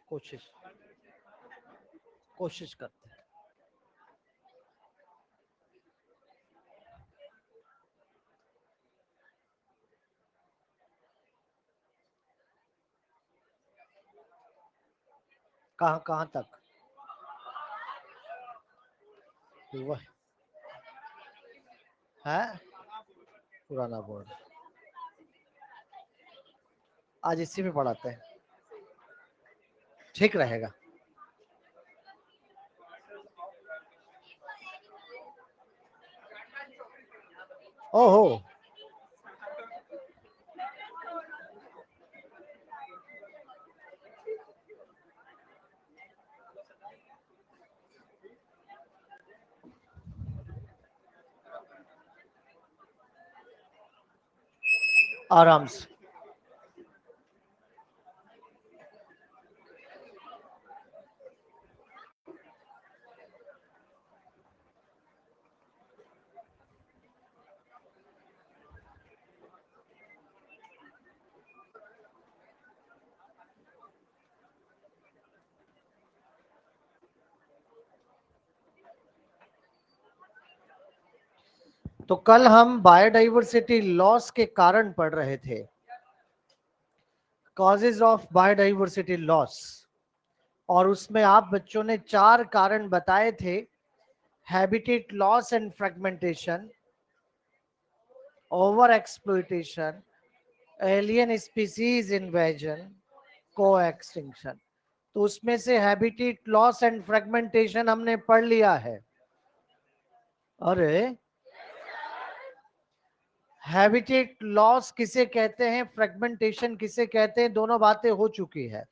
कोशिश करते हैं। कहाँ कहाँ तक वह है पुराना बोर्ड, आज इसी में पढ़ाते हैं, ठीक रहेगा। ओहो, आराम से। तो कल हम बायोडाइवर्सिटी लॉस के कारण पढ़ रहे थे, कॉजेज ऑफ बायोडाइवर्सिटी लॉस, और उसमें आप बच्चों ने 4 कारण बताए थे: habitat loss and fragmentation, over exploitation, alien species invasion, को एक्सटिंक्शन। तो उसमें से हैबिटेट लॉस एंड फ्रेगमेंटेशन हमने पढ़ लिया है। अरे, हैबिटेट लॉस किसे कहते हैं, फ्रेगमेंटेशन किसे कहते हैं, दोनों बातें हो चुकी है।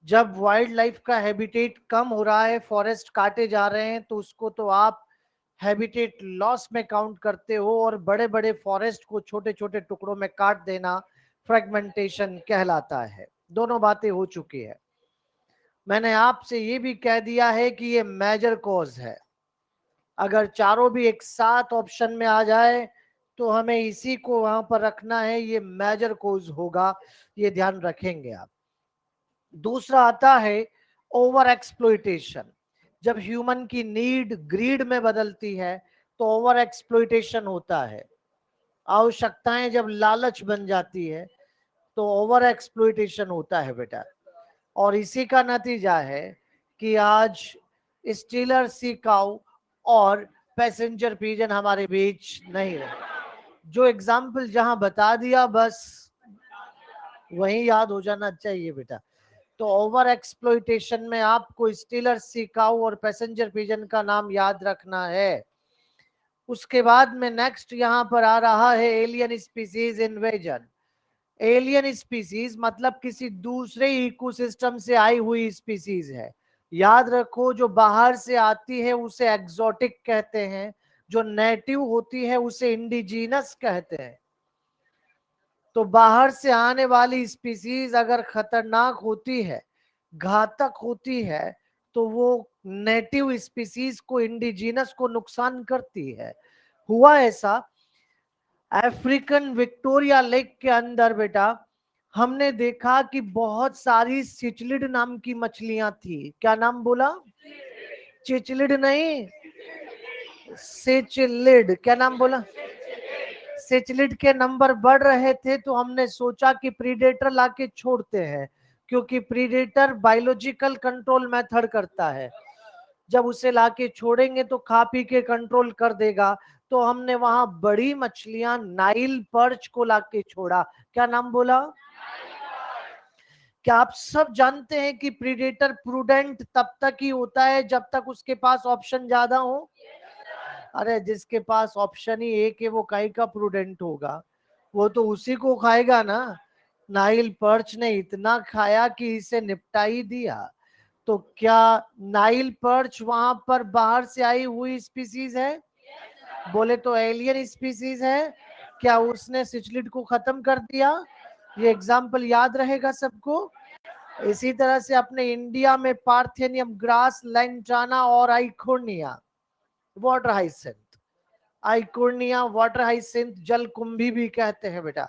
जब वाइल्ड लाइफ का हैबिटेट कम हो रहा है, फॉरेस्ट काटे जा रहे हैं, तो उसको तो आप हैबिटेट लॉस में काउंट करते हो, और बड़े बड़े फॉरेस्ट को छोटे छोटे टुकड़ों में काट देना फ्रेगमेंटेशन कहलाता है। दोनों बातें हो चुकी है। मैंने आपसे ये भी कह दिया है कि ये मेजर कॉज है। अगर चारों भी एक साथ ऑप्शन में आ जाए तो हमें इसी को वहां पर रखना है, ये मेजर कॉज होगा, ये ध्यान रखेंगे आप। दूसरा आता है ओवर एक्सप्लॉइटेशन। जब ह्यूमन की नीड ग्रीड में बदलती है तो ओवर एक्सप्लॉइटेशन होता है। आवश्यकताएं जब लालच बन जाती है तो ओवर एक्सप्लॉइटेशन होता है बेटा। और इसी का नतीजा है कि आज स्टीलर सी काऊ और पैसेंजर पीजन हमारे बीच नहीं रहे। जो एग्जाम्पल जहां बता दिया बस वही याद हो जाना चाहिए बेटा। तो ओवर एक्सप्लॉइटेशन में आपको स्टीलर सी काऊ और पैसेंजर पिजन का नाम याद रखना है। उसके बाद में नेक्स्ट यहां पर आ रहा है alien species invasion. Alien species मतलब किसी दूसरे इकोसिस्टम से आई हुई स्पीसीज है। याद रखो, जो बाहर से आती है उसे एक्सोटिक कहते हैं, जो नेटिव होती है उसे इंडिजीनस कहते हैं। तो बाहर से आने वाली स्पीसीज अगर खतरनाक होती है, घातक होती है, तो वो नेटिव स्पीसीज को, इंडिजीनस को नुकसान करती है। हुआ ऐसा अफ्रीकन विक्टोरिया लेक के अंदर बेटा, हमने देखा कि बहुत सारी सिचलिड नाम की मछलियां थी। क्या नाम बोला? चिचलिड नहीं, सिचलिड। क्या नाम बोला? सिचलिड के नंबर बढ़ रहे थे तो हमने सोचा कि प्रीडेटर लाके छोड़ते हैं, क्योंकि प्रीडेटर बायोलॉजिकल कंट्रोल मेथड करता है। जब उसे लाके छोड़ेंगे तो खा पी के कंट्रोल कर देगा। तो हमने वहां बड़ी मछलियां नाइल पर्च को लाके छोड़ा। क्या नाम बोला? क्या आप सब जानते हैं कि प्रीडेटर प्रूडेंट तब तक ही होता है जब तक उसके पास ऑप्शन ज्यादा हो? अरे, जिसके पास ऑप्शन ही एक है वो काहे का प्रूडेंट होगा? वो तो उसी को खाएगा ना। नाइल पर्च ने इतना खाया कि इसे निपटा ही दिया। तो क्या नाइल पर्च वहां पर बाहर से आई हुई स्पीसीज है? बोले तो एलियन स्पीसीज है। क्या उसने सिचलिड को खत्म कर दिया? ये एग्जाम्पल याद रहेगा सबको। इसी तरह से अपने इंडिया में पार्थेनियम ग्रास, लैंटाना और Eichhornia water hyacinth, Eichhornia water hyacinth जल कुंभी भी कहते हैं बेटा,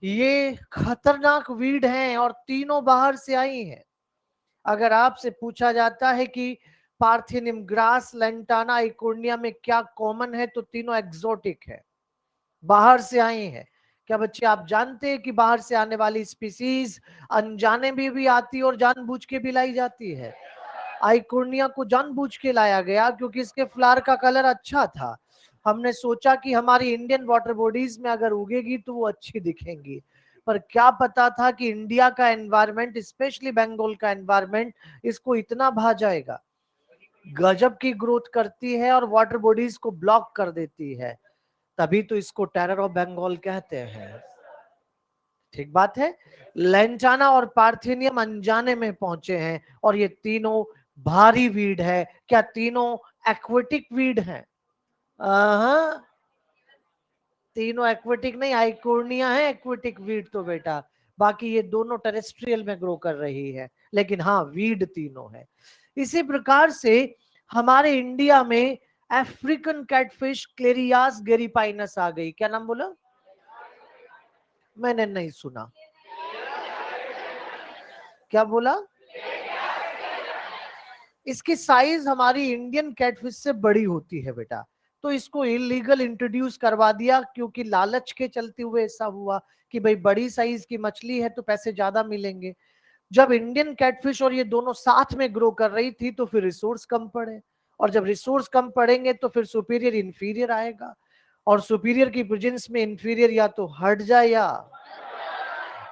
ये खतरनाक वीड हैं और तीनों बाहर से आई हैं। अगर आपसे पूछा जाता है कि पार्थिनियम ग्रास, लेंटाना, आइकोर्निया में क्या कॉमन है, तो तीनों एक्सोटिक है, बाहर से आई है। क्या बच्चे आप जानते हैं कि बाहर से आने वाली स्पीसीज अनजाने में भी आती है और जानबूझ के भी लाई जाती है? आइकोर्निया को जानबूझ के लाया गया क्योंकि इसके फ्लावर का कलर अच्छा था। हमने सोचा कि हमारी इंडियन वाटर बॉडीज में अगर उगेगी तो वो अच्छी दिखेंगी, पर क्या पता था कि इंडिया का एनवायरनमेंट, स्पेशली बंगाल का एनवायरनमेंट, इसको इतना भा जाएगा। गजब की ग्रोथ करती है और वाटर बॉडीज को ब्लॉक कर देती है, तभी तो इसको टेरर ऑफ बंगाल कहते हैं। ठीक बात है। लेंटाना और पार्थिनियम अनजाने में पहुंचे हैं, और ये तीनों भारी वीड है। क्या तीनों एक्वेटिक वीड हैं? हाँ, तीनों एक्वेटिक नहीं, आइकोर्निया है एक्वेटिक वीड तो बेटा, बाकी ये दोनों टेरेस्ट्रियल में ग्रो कर रही है, लेकिन हाँ वीड तीनों है। इसी प्रकार से हमारे इंडिया में अफ्रीकन कैटफिश क्लेरियास गेरीपाइनस आ गई। क्या नाम बोला? मैंने नहीं सुना। क्या बोला? इसकी साइज हमारी इंडियन कैटफिश से बड़ी होती है बेटा, तो इसको इलीगल इंट्रोड्यूस करवा दिया क्योंकि लालच के चलते हुए ऐसा हुआ कि भाई बड़ी साइज की मछली है तो पैसे ज्यादा मिलेंगे। जब इंडियन कैटफिश और ये दोनों साथ में ग्रो कर रही थी तो फिर रिसोर्स कम पड़े, और जब रिसोर्स कम पड़ेंगे तो फिर सुपीरियर इंफीरियर आएगा, और सुपीरियर की प्रेजेंस में इंफीरियर या तो हट जाए, या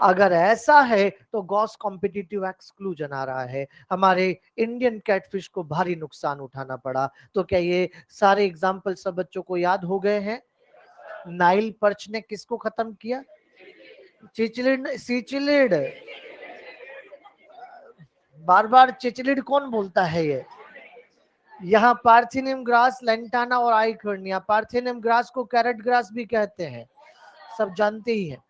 अगर ऐसा है तो गॉस कॉम्पिटिटिव एक्सक्लूजन आ रहा है। हमारे इंडियन कैटफिश को भारी नुकसान उठाना पड़ा। तो क्या ये सारे एग्जाम्पल सब बच्चों को याद हो गए हैं? नाइल पर्च ने किसको खत्म किया? चिचलिड, सिचिलिड। बार बार चिचलिड कौन बोलता है ये? यहाँ पार्थिनियम ग्रास, लेंटाना और आइकोर्निया। पार्थिनियम ग्रास को कैरेट ग्रास भी कहते हैं, सब जानते ही हैं।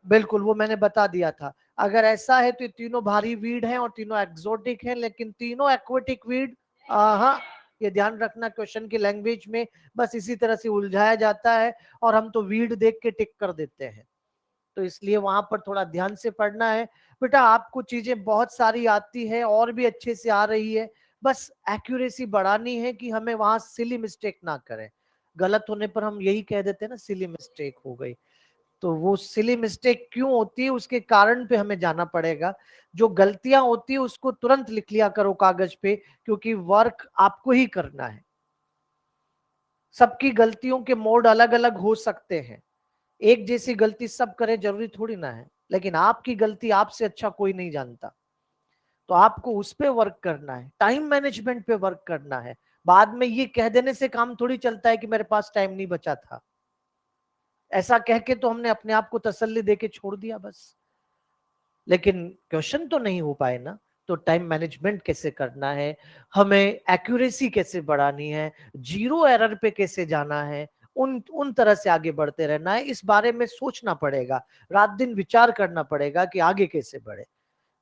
बिल्कुल, वो मैंने बता दिया था। अगर ऐसा है तो ये तीनों भारी वीड हैं और तीनों एक्सोटिक हैं, लेकिन तीनों एक्वेटिक वीड। हाँ, ये ध्यान रखना, क्वेश्चन की लैंग्वेज में बस इसी तरह से उलझाया जाता है और हम तो वीड देख के टिक कर देते हैं, तो इसलिए वहां पर थोड़ा ध्यान से पढ़ना है। बेटा आपको चीजें बहुत सारी आती है और भी अच्छे से आ रही है, बस एक्यूरेसी बढ़ानी है कि हमें वहां सिली मिस्टेक ना करें। गलत होने पर हम यही कह देते हैं ना, सिली मिस्टेक हो गई। तो वो सिली मिस्टेक क्यों होती है उसके कारण पे हमें जाना पड़ेगा। जो गलतियां होती है उसको तुरंत लिख लिया करो कागज पे, क्योंकि वर्क आपको ही करना है। सबकी गलतियों के मोड अलग अलग हो सकते हैं, एक जैसी गलती सब करे जरूरी थोड़ी ना है, लेकिन आपकी गलती आपसे अच्छा कोई नहीं जानता, तो आपको उस पे वर्क करना है, टाइम मैनेजमेंट पे वर्क करना है। बाद में ये कह देने से काम थोड़ी चलता है कि मेरे पास टाइम नहीं बचा था, ऐसा कह के तो हमने अपने आप को तसल्ली देके छोड़ दिया बस, लेकिन क्वेश्चन तो नहीं हो पाए ना। तो टाइम मैनेजमेंट कैसे करना है, हमें एक्यूरेसी कैसे बढ़ानी है, जीरो एरर पे कैसे जाना है, उन उन तरह से आगे बढ़ते रहना है, इस बारे में सोचना पड़ेगा, रात दिन विचार करना पड़ेगा कि आगे कैसे बढ़े।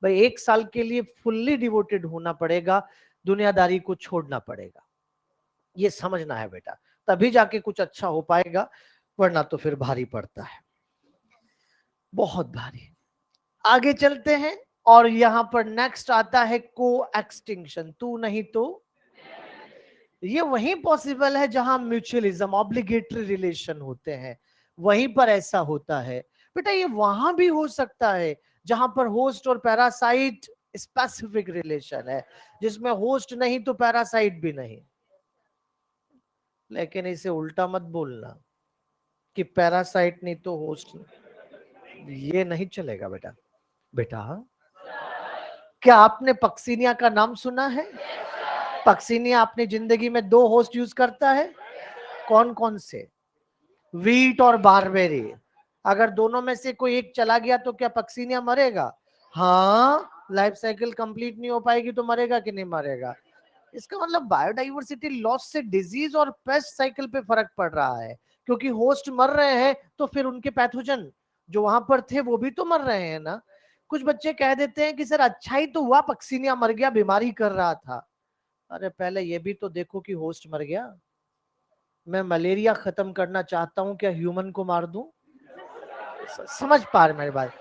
भाई 1 साल के लिए फुल्ली डिवोटेड होना पड़ेगा, दुनियादारी को छोड़ना पड़ेगा, ये समझना है बेटा, तभी जाके कुछ अच्छा हो पाएगा, वरना तो फिर भारी पड़ता है, बहुत भारी। आगे चलते हैं, और यहां पर नेक्स्ट आता है को एक्सटिंक्शन, तू नहीं तो। ये वहीं पॉसिबल है जहां म्यूचुअलिज्म, ऑब्लिगेटरी रिलेशन होते हैं, वहीं पर ऐसा होता है। बेटा ये वहां भी हो सकता है जहां पर होस्ट और पैरासाइट स्पेसिफिक रिलेशन है, जिसमें होस्ट नहीं तो पैरासाइट भी नहीं। लेकिन इसे उल्टा मत बोलना कि पैरासाइट नहीं तो होस्ट, ये नहीं चलेगा बेटा। बेटा क्या आपने पक्सिनिया का नाम सुना है? पक्सिनिया अपनी जिंदगी में 2 होस्ट यूज करता है, कौन कौन से? वीट और बारबेरी। अगर दोनों में से कोई एक चला गया तो क्या पक्सिनिया मरेगा? हाँ, लाइफ साइकिल कंप्लीट नहीं हो पाएगी तो मरेगा कि नहीं मरेगा। इसका मतलब बायोडाइवर्सिटी लॉस से डिजीज और पेस्ट साइकिल पे फर्क पड़ रहा है, क्योंकि होस्ट मर रहे हैं तो फिर उनके पैथोजन जो वहां पर थे वो भी तो मर रहे हैं ना। कुछ बच्चे कह देते हैं कि सर अच्छा ही तो हुआ पक्सिनिया मर गया, बीमारी कर रहा था। अरे पहले ये भी तो देखो कि होस्ट मर गया। मैं मलेरिया खत्म करना चाहता हूं, क्या ह्यूमन को मार दूं? समझ पा रहे मेरी बात?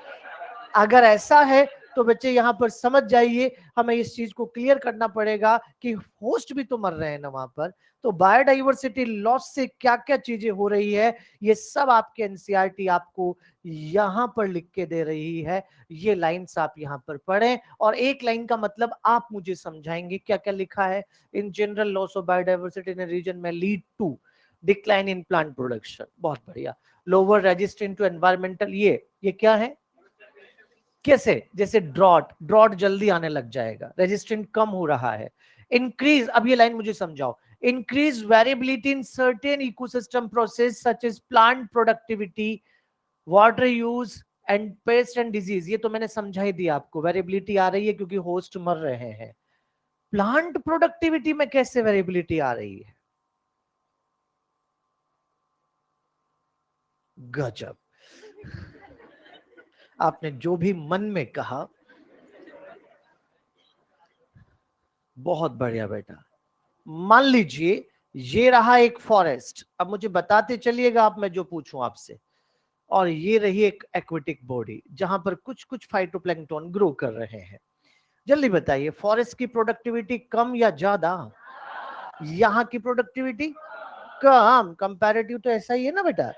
अगर ऐसा है तो बच्चे यहाँ पर समझ जाइए, हमें इस चीज को क्लियर करना पड़ेगा कि होस्ट भी तो मर रहे हैं ना वहां पर। तो बायोडाइवर्सिटी लॉस से क्या क्या चीजें हो रही है, ये सब आपके एनसीईआरटी आपको यहां पर लिख के दे रही है। ये लाइंस आप यहां पर पढ़ें, और एक लाइन का मतलब आप मुझे समझाएंगे क्या क्या लिखा है। In general loss of biodiversity in region में lead to decline in plant production. बहुत बढ़िया। लोअर रेजिस्टेंट टू एनवायरमेंटल, ये क्या है? कैसे? जैसे ड्रॉट, ड्रॉट जल्दी आने लग जाएगा, रेजिस्टेंट कम हो रहा है। इंक्रीज, अब ये लाइन मुझे समझाओ। Increase variability in certain ecosystem process such as plant productivity, water use and pest and disease. ये तो मैंने समझा ही दिया आपको, वेरिएबिलिटी आ रही है क्योंकि होस्ट मर रहे हैं। प्लांट प्रोडक्टिविटी में कैसे वेरिएबिलिटी आ रही है? गजब, आपने जो भी मन में कहा, बहुत बढ़िया बेटा। मान लीजिए ये रहा एक फॉरेस्ट, अब मुझे बताते चलिएगा आप, मैं जो पूछूं आपसे। और ये रही एक एक्वेटिक बॉडी जहां पर कुछ कुछ फाइटोप्लैंक्टन ग्रो कर रहे हैं। जल्दी बताइए, फॉरेस्ट की प्रोडक्टिविटी कम या ज्यादा? यहाँ की प्रोडक्टिविटी कम। कंपैरेटिव तो ऐसा ही है ना बेटा।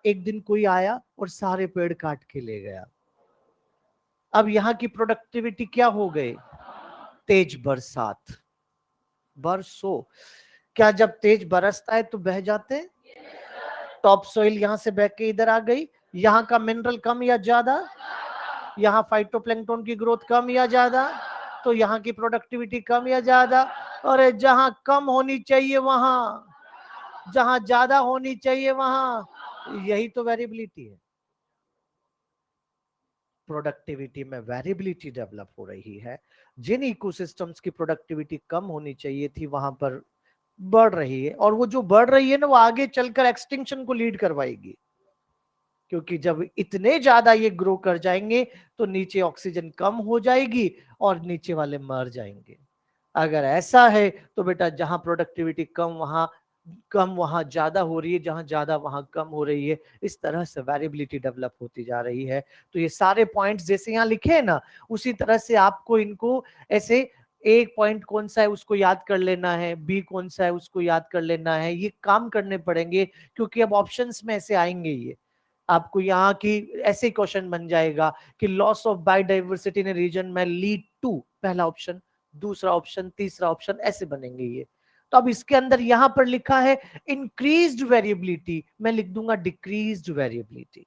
एक दिन कोई आया और सारे पेड़ काट के ले गया। अब यहाँ की प्रोडक्टिविटी क्या हो गई? तेज बरसात, बरसो। क्या जब तेज बरसता है तो बह जाते हैं? टॉप सोइल यहां से बह के इधर आ गई। यहाँ का मिनरल कम या ज्यादा? यहाँ फाइटोप्लैंक्टन की ग्रोथ कम या ज्यादा? तो यहाँ की प्रोडक्टिविटी कम या ज्यादा? और जहां कम होनी चाहिए वहां, जहां ज्यादा होनी चाहिए वहां, यही तो वेरिएबिलिटी है। प्रोडक्टिविटी में वेरिएबिलिटी डेवलप हो रही है। जिन इकोसिस्टम्स की प्रोडक्टिविटी कम होनी चाहिए थी वहां पर बढ़ रही है, और वो जो बढ़ रही है ना, वो आगे चलकर एक्सटिंक्शन को लीड करवाएगी। क्योंकि जब इतने ज्यादा ये ग्रो कर जाएंगे तो नीचे ऑक्सीजन कम हो जाएगी और नीचे वाले मर जाएंगे। अगर ऐसा है तो बेटा जहां प्रोडक्टिविटी कम वहां कम, वहां ज्यादा हो रही है, जहां ज्यादा वहां कम हो रही है। इस तरह से वेरिएबिलिटी डेवलप होती जा रही है। तो ये सारे पॉइंट्स जैसे यहाँ लिखे हैं ना, उसी तरह से आपको इनको ऐसे, एक पॉइंट कौन सा है उसको याद कर लेना है, बी कौन सा है उसको याद कर लेना है, ये काम करने पड़ेंगे। क्योंकि अब ऑप्शंस में ऐसे आएंगे, ये आपको यहाँ की ऐसे क्वेश्चन बन जाएगा कि loss of biodiversity in region में लीड टू, पहला ऑप्शन, दूसरा ऑप्शन, तीसरा ऑप्शन, ऐसे बनेंगे ये। तो अब इसके अंदर यहां पर लिखा है इंक्रीज्ड वेरिएबिलिटी, मैं लिख दूंगा डिक्रीज्ड वेरिएबिलिटी।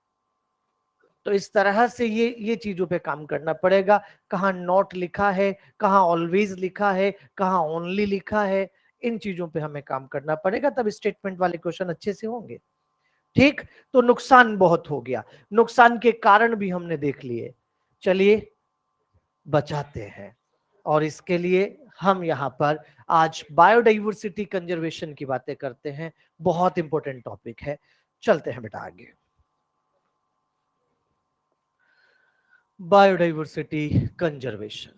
तो इस तरह से ये चीजों पे काम करना पड़ेगा। कहाँ नॉट लिखा है, कहाँ ऑलवेज लिखा है, कहाँ ओनली लिखा है, इन चीजों पे हमें काम करना पड़ेगा, तब स्टेटमेंट वाले क्वेश्चन अच्छे से होंगे। ठीक, तो नुकसान बहुत हो गया, नुकसान के कारण भी हमने देख लिए। चलिए बचाते हैं, और इसके लिए हम यहाँ पर आज बायोडाइवर्सिटी कंजर्वेशन की बातें करते हैं। बहुत इंपॉर्टेंट टॉपिक है, चलते हैं बेटा आगे। Biodiversity conservation.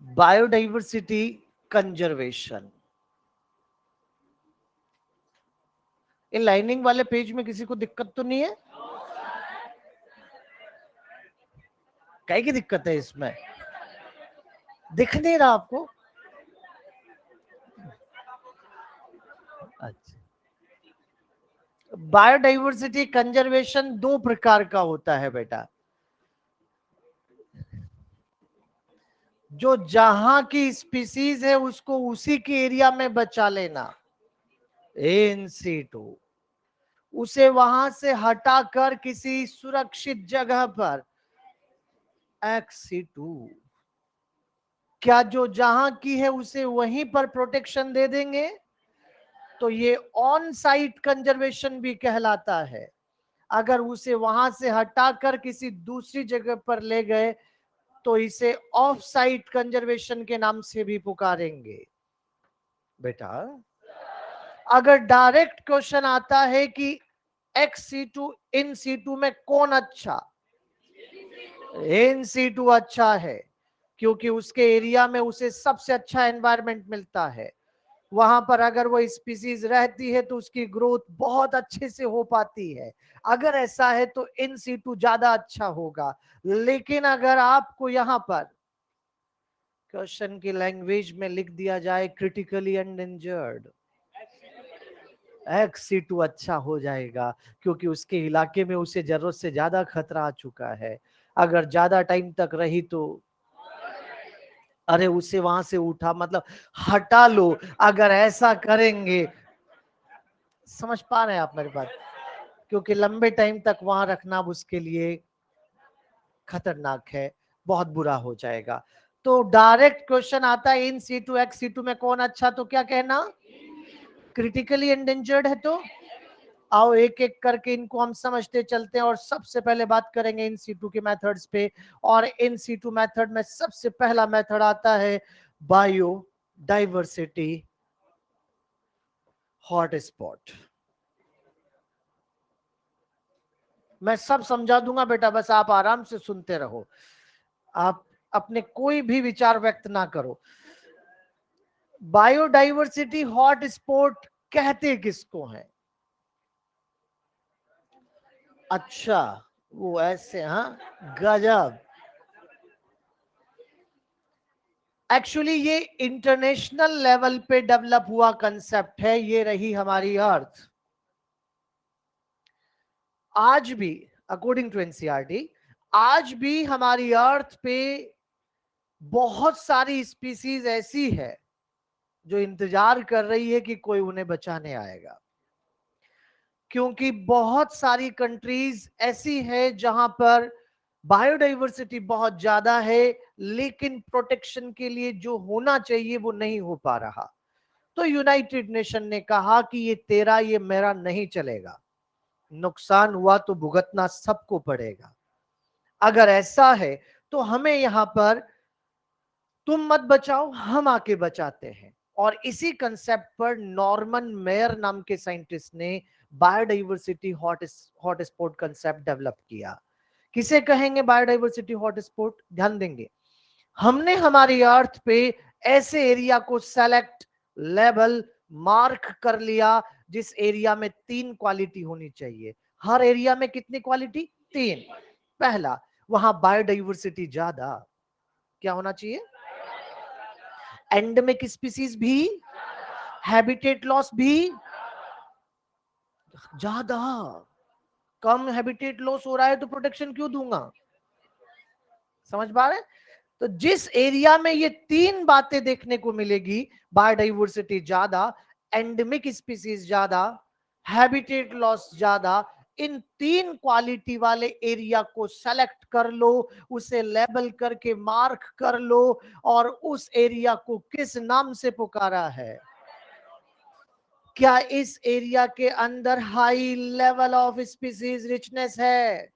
बायोडाइवर्सिटी कंजर्वेशन, इन लाइनिंग वाले पेज में किसी को दिक्कत तो नहीं है? क्या की दिक्कत है इसमें? दिख नहीं रहा आपको? अच्छा, बायोडाइवर्सिटी कंजर्वेशन दो प्रकार का होता है बेटा। जो जहां की स्पीसीज है उसको उसी के एरिया में बचा लेना, इन सीटू, उसे वहां से हटाकर किसी सुरक्षित जगह पर, एक्स सीटू। क्या जो जहां की है उसे वहीं पर प्रोटेक्शन दे देंगे तो ये ऑन साइट कंजर्वेशन भी कहलाता है। अगर उसे वहां से हटाकर किसी दूसरी जगह पर ले गए तो इसे ऑफ साइट कंजर्वेशन के नाम से भी पुकारेंगे। बेटा अगर डायरेक्ट क्वेश्चन आता है कि एक्स सीटू इन सीटू में कौन अच्छा, इन सीटू अच्छा है, क्योंकि उसके एरिया में उसे सबसे अच्छा एनवायरनमेंट मिलता है। वहां पर अगर वो स्पीसीज रहती है तो उसकी ग्रोथ बहुत अच्छे से हो पाती है। अगर ऐसा है तो इन सीटू ज्यादा अच्छा होगा। लेकिन अगर आपको यहाँ पर क्वेश्चन की लैंग्वेज में लिख दिया जाए क्रिटिकली एंडेंजर्ड, एक्स सीटू अच्छा हो जाएगा, क्योंकि उसके इलाके में उसे जरूरत से ज्यादा खतरा आ चुका है। अगर ज्यादा टाइम तक रही तो अरे उसे वहां से उठा मतलब हटा लो। अगर ऐसा करेंगे, समझ पा रहे हैं आप मेरी बात, क्योंकि लंबे टाइम तक वहां रखना उसके लिए खतरनाक है, बहुत बुरा हो जाएगा। तो डायरेक्ट क्वेश्चन आता है इन सीटू एक्स सीटू में कौन अच्छा, तो क्या कहना, क्रिटिकली एंडेंजर्ड है। तो आओ एक एक करके इनको हम समझते चलते हैं, और सबसे पहले बात करेंगे इन सीटू के मेथड्स पे। और इन सीटू मेथड में सबसे पहला मेथड आता है बायो डाइवर्सिटी हॉटस्पॉट। मैं सब समझा दूंगा बेटा, बस आप आराम से सुनते रहो, आप अपने कोई भी विचार व्यक्त ना करो। बायोडाइवर्सिटी हॉटस्पॉट कहते किसको हैं? अच्छा, वो ऐसे, हाँ, गजब। एक्चुअली ये इंटरनेशनल लेवल पे डेवलप हुआ कंसेप्ट है। ये रही हमारी अर्थ। आज भी अकॉर्डिंग टू एनसीईआरटी, आज भी हमारी अर्थ पे बहुत सारी स्पीसीज ऐसी है जो इंतजार कर रही है कि कोई उन्हें बचाने आएगा। क्योंकि बहुत सारी कंट्रीज ऐसी है जहां पर बायोडाइवर्सिटी बहुत ज्यादा है, लेकिन प्रोटेक्शन के लिए जो होना चाहिए वो नहीं हो पा रहा। तो यूनाइटेड नेशन ने कहा कि ये तेरा ये मेरा नहीं चलेगा, नुकसान हुआ तो भुगतना सबको पड़ेगा। अगर ऐसा है तो हमें यहां पर तुम मत बचाओ, हम आके बचाते हैं। और इसी कंसेप्ट पर नॉर्मन मेयर नाम के साइंटिस्ट ने बायोडाइवर्सिटी हॉटस्पॉट कंसेप्ट डेवलप किया। किसे कहेंगे बायोडाइवर्सिटी हॉटस्पॉट? ध्यान देंगे, हमने हमारी अर्थ पे ऐसे एरिया को सेलेक्ट, लेबल, मार्क कर लिया जिस एरिया में 3 क्वालिटी होनी चाहिए। हर एरिया में कितनी क्वालिटी? 3। पहला, वहां बायोडाइवर्सिटी ज्यादा, क्या होना चाहिए? एंडेमिक स्पीसीज भी, हैबिटेट लॉस भी ज्यादा। कम हैबिटेट लॉस हो रहा है तो प्रोटेक्शन क्यों दूंगा? समझ पा रहे हैं? तो जिस एरिया में ये 3 बातें देखने को मिलेगी, बायोडाइवर्सिटी ज्यादा, एंडेमिक स्पीसीज ज्यादा, हैबिटेट लॉस ज्यादा, इन 3 क्वालिटी वाले एरिया को सेलेक्ट कर लो, उसे लेबल करके मार्क कर लो, और उस एरिया को किस नाम से पुकारा है? क्या इस एरिया के अंदर high level of species richness है?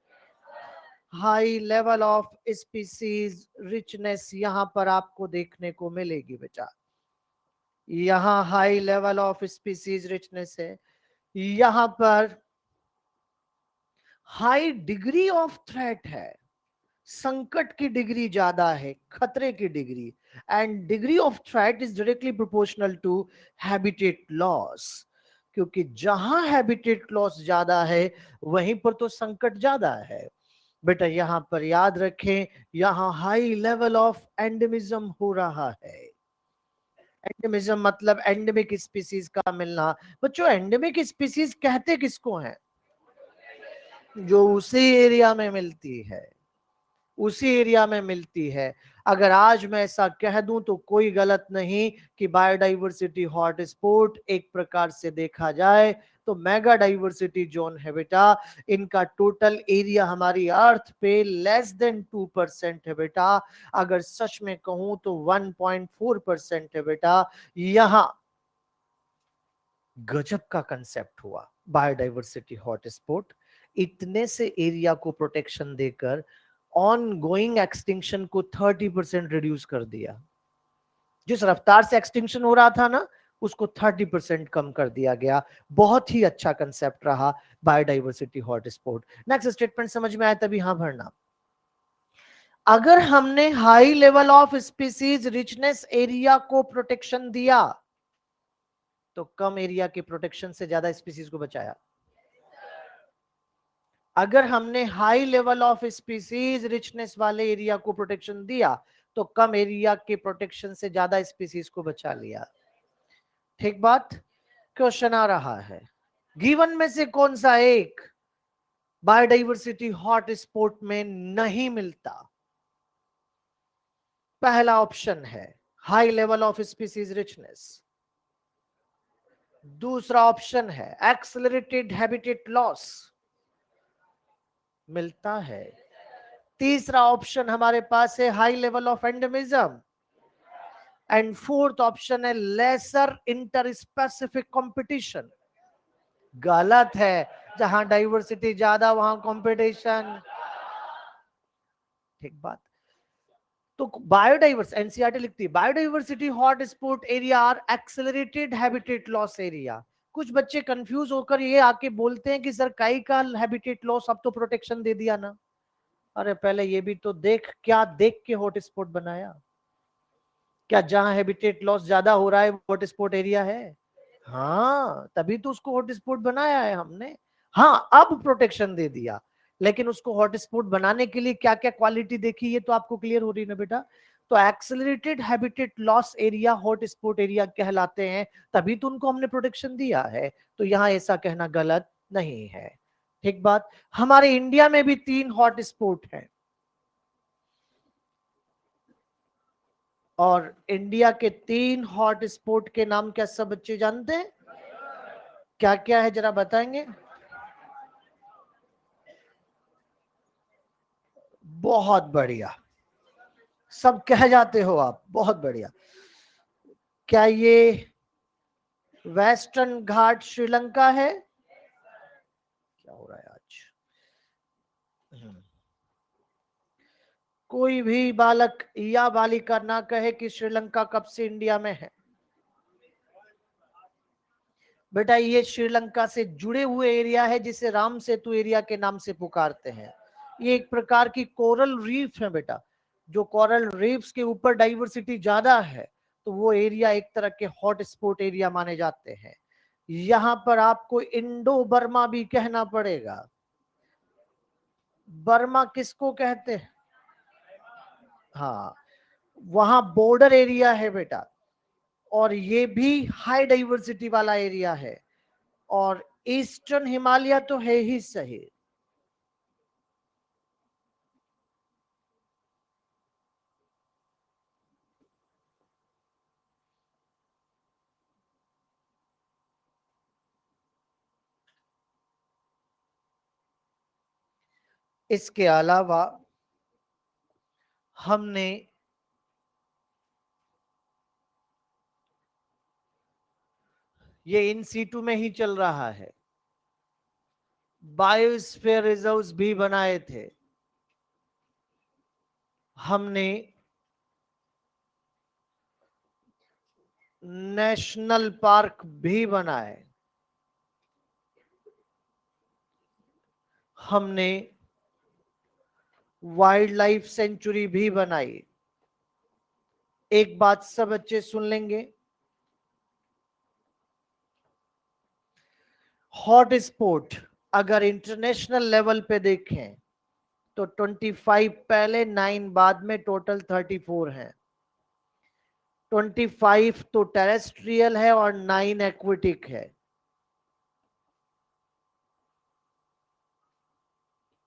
High level of species richness यहां पर आपको देखने को मिलेगी बेटा। यहां high level of species richness है, यहां पर हाई डिग्री ऑफ थ्रेट है, संकट की डिग्री ज्यादा है, खतरे की degree, and degree of threat is directly proportional to habitat loss. क्योंकि जहां हैबिटेट लॉस ज्यादा है वहीं पर तो संकट ज्यादा है। बेटा यहां पर याद रखें, यहां हाई लेवल ऑफ एंडेमिज्म हो रहा है। एंडेमिज्म मतलब एंडेमिक स्पीसीज का मिलना। बच्चों एंडेमिक स्पीसीज कहते किसको हैं? जो उसी एरिया में मिलती है, उसी एरिया में मिलती है। अगर आज मैं ऐसा कह दूं तो कोई गलत नहीं कि बायोडाइवर्सिटी हॉटस्पॉट एक प्रकार से देखा जाए तो मेगा डाइवर्सिटी जोन है बेटा। इनका टोटल एरिया हमारी अर्थ पे लेस देन 2% है बेटा। अगर सच में कहूं तो 1.4% है बेटा। यहां गजब का कंसेप्ट हुआ बायोडाइवर्सिटी हॉटस्पॉट। इतने से एरिया को प्रोटेक्शन देकर ऑन गोइंग एक्सटिंक्शन को 30% रिड्यूस कर दिया। जिस रफ्तार से एक्सटिंक्शन हो रहा था ना, उसको 30% कम कर दिया गया। बहुत ही अच्छा कंसेप्ट रहा बायोडाइवर्सिटी हॉटस्पॉट। नेक्स्ट स्टेटमेंट समझ में आया तभी हाँ भरना। अगर हमने high level of species richness area को प्रोटेक्शन दिया तो कम एरिया के प्रोटेक्शन से ज्यादा स्पीसीज को बचाया। अगर हमने high level of species richness वाले एरिया को प्रोटेक्शन दिया तो कम एरिया के प्रोटेक्शन से ज्यादा स्पीसीज को बचा लिया। ठीक बात। क्वेश्चन आ रहा है, गिवन में से कौन सा एक बायोडाइवर्सिटी हॉटस्पॉट में नहीं मिलता? पहला ऑप्शन है high level of species richness, दूसरा ऑप्शन है एक्सेलरेटेड हैबिटेट लॉस, मिलता है। तीसरा ऑप्शन हमारे पास है high level of endemism, and fourth option है लेसर इंटर स्पेसिफिक कंपटीशन। गलत है, जहां डाइवर्सिटी ज्यादा वहां कंपटीशन। ठीक बात। तो बायोडाइवर्स, एनसीईआरटी लिखती है biodiversity hotspot area are accelerated habitat loss area. कुछ बच्चे कंफ्यूज होकर ये आके बोलते हैं कि सर काई का हैबिटेट लॉस, अब तो प्रोटेक्शन दे दिया ना। अरे पहले ये भी तो देख, क्या देख के हॉटस्पॉट बनाया? क्या जहां हैबिटेट लॉस ज्यादा हो रहा है हॉटस्पॉट एरिया है? हाँ, तभी तो उसको हॉटस्पॉट बनाया है हमने। हाँ, अब प्रोटेक्शन दे दिया, लेकिन उसको हॉटस्पॉट बनाने के लिए क्या क्या क्वालिटी देखी, ये तो आपको क्लियर हो रही है ना बेटा। तो accelerated habitat loss area hotspot area कहलाते हैं, तभी तो उनको हमने प्रोटेक्शन दिया है। तो यहां ऐसा कहना गलत नहीं है। ठीक बात। हमारे इंडिया में भी 3 हॉटस्पॉट हैं, और इंडिया के 3 हॉटस्पॉट के नाम क्या सब बच्चे जानते हैं? क्या क्या है जरा बताएंगे? बहुत बढ़िया, सब कह जाते हो आप, बहुत बढ़िया। क्या ये वेस्टर्न घाट श्रीलंका है? क्या हो रहा है आज? कोई भी बालक या बालिका ना कहे कि श्रीलंका कब से इंडिया में है। बेटा ये श्रीलंका से जुड़े हुए एरिया है, जिसे राम सेतु एरिया के नाम से पुकारते हैं। ये एक प्रकार की कोरल रीफ है बेटा। जो कोरल रीफ्स के ऊपर डाइवर्सिटी ज्यादा है, तो वो एरिया एक तरह के हॉटस्पॉट एरिया माने जाते हैं। यहां पर आपको इंडो बर्मा भी कहना पड़ेगा। बर्मा किसको कहते हैं? हाँ, वहां बॉर्डर एरिया है बेटा, और ये भी हाई डाइवर्सिटी वाला एरिया है। और ईस्टर्न हिमालय तो है ही सही। इसके अलावा हमने ये इन सीटू में ही चल रहा है, बायोस्फीयर रिजर्व्स भी बनाए थे हमने, नेशनल पार्क भी बनाए हमने, वाइल्ड लाइफ सेंचुरी भी बनाई। एक बात सब बच्चे सुन लेंगे, हॉट स्पॉट अगर इंटरनेशनल लेवल पे देखें तो 25 पहले, 9 बाद में, टोटल 34 हैं। 25 तो टेरेस्ट्रियल है और 9 एक्वेटिक है।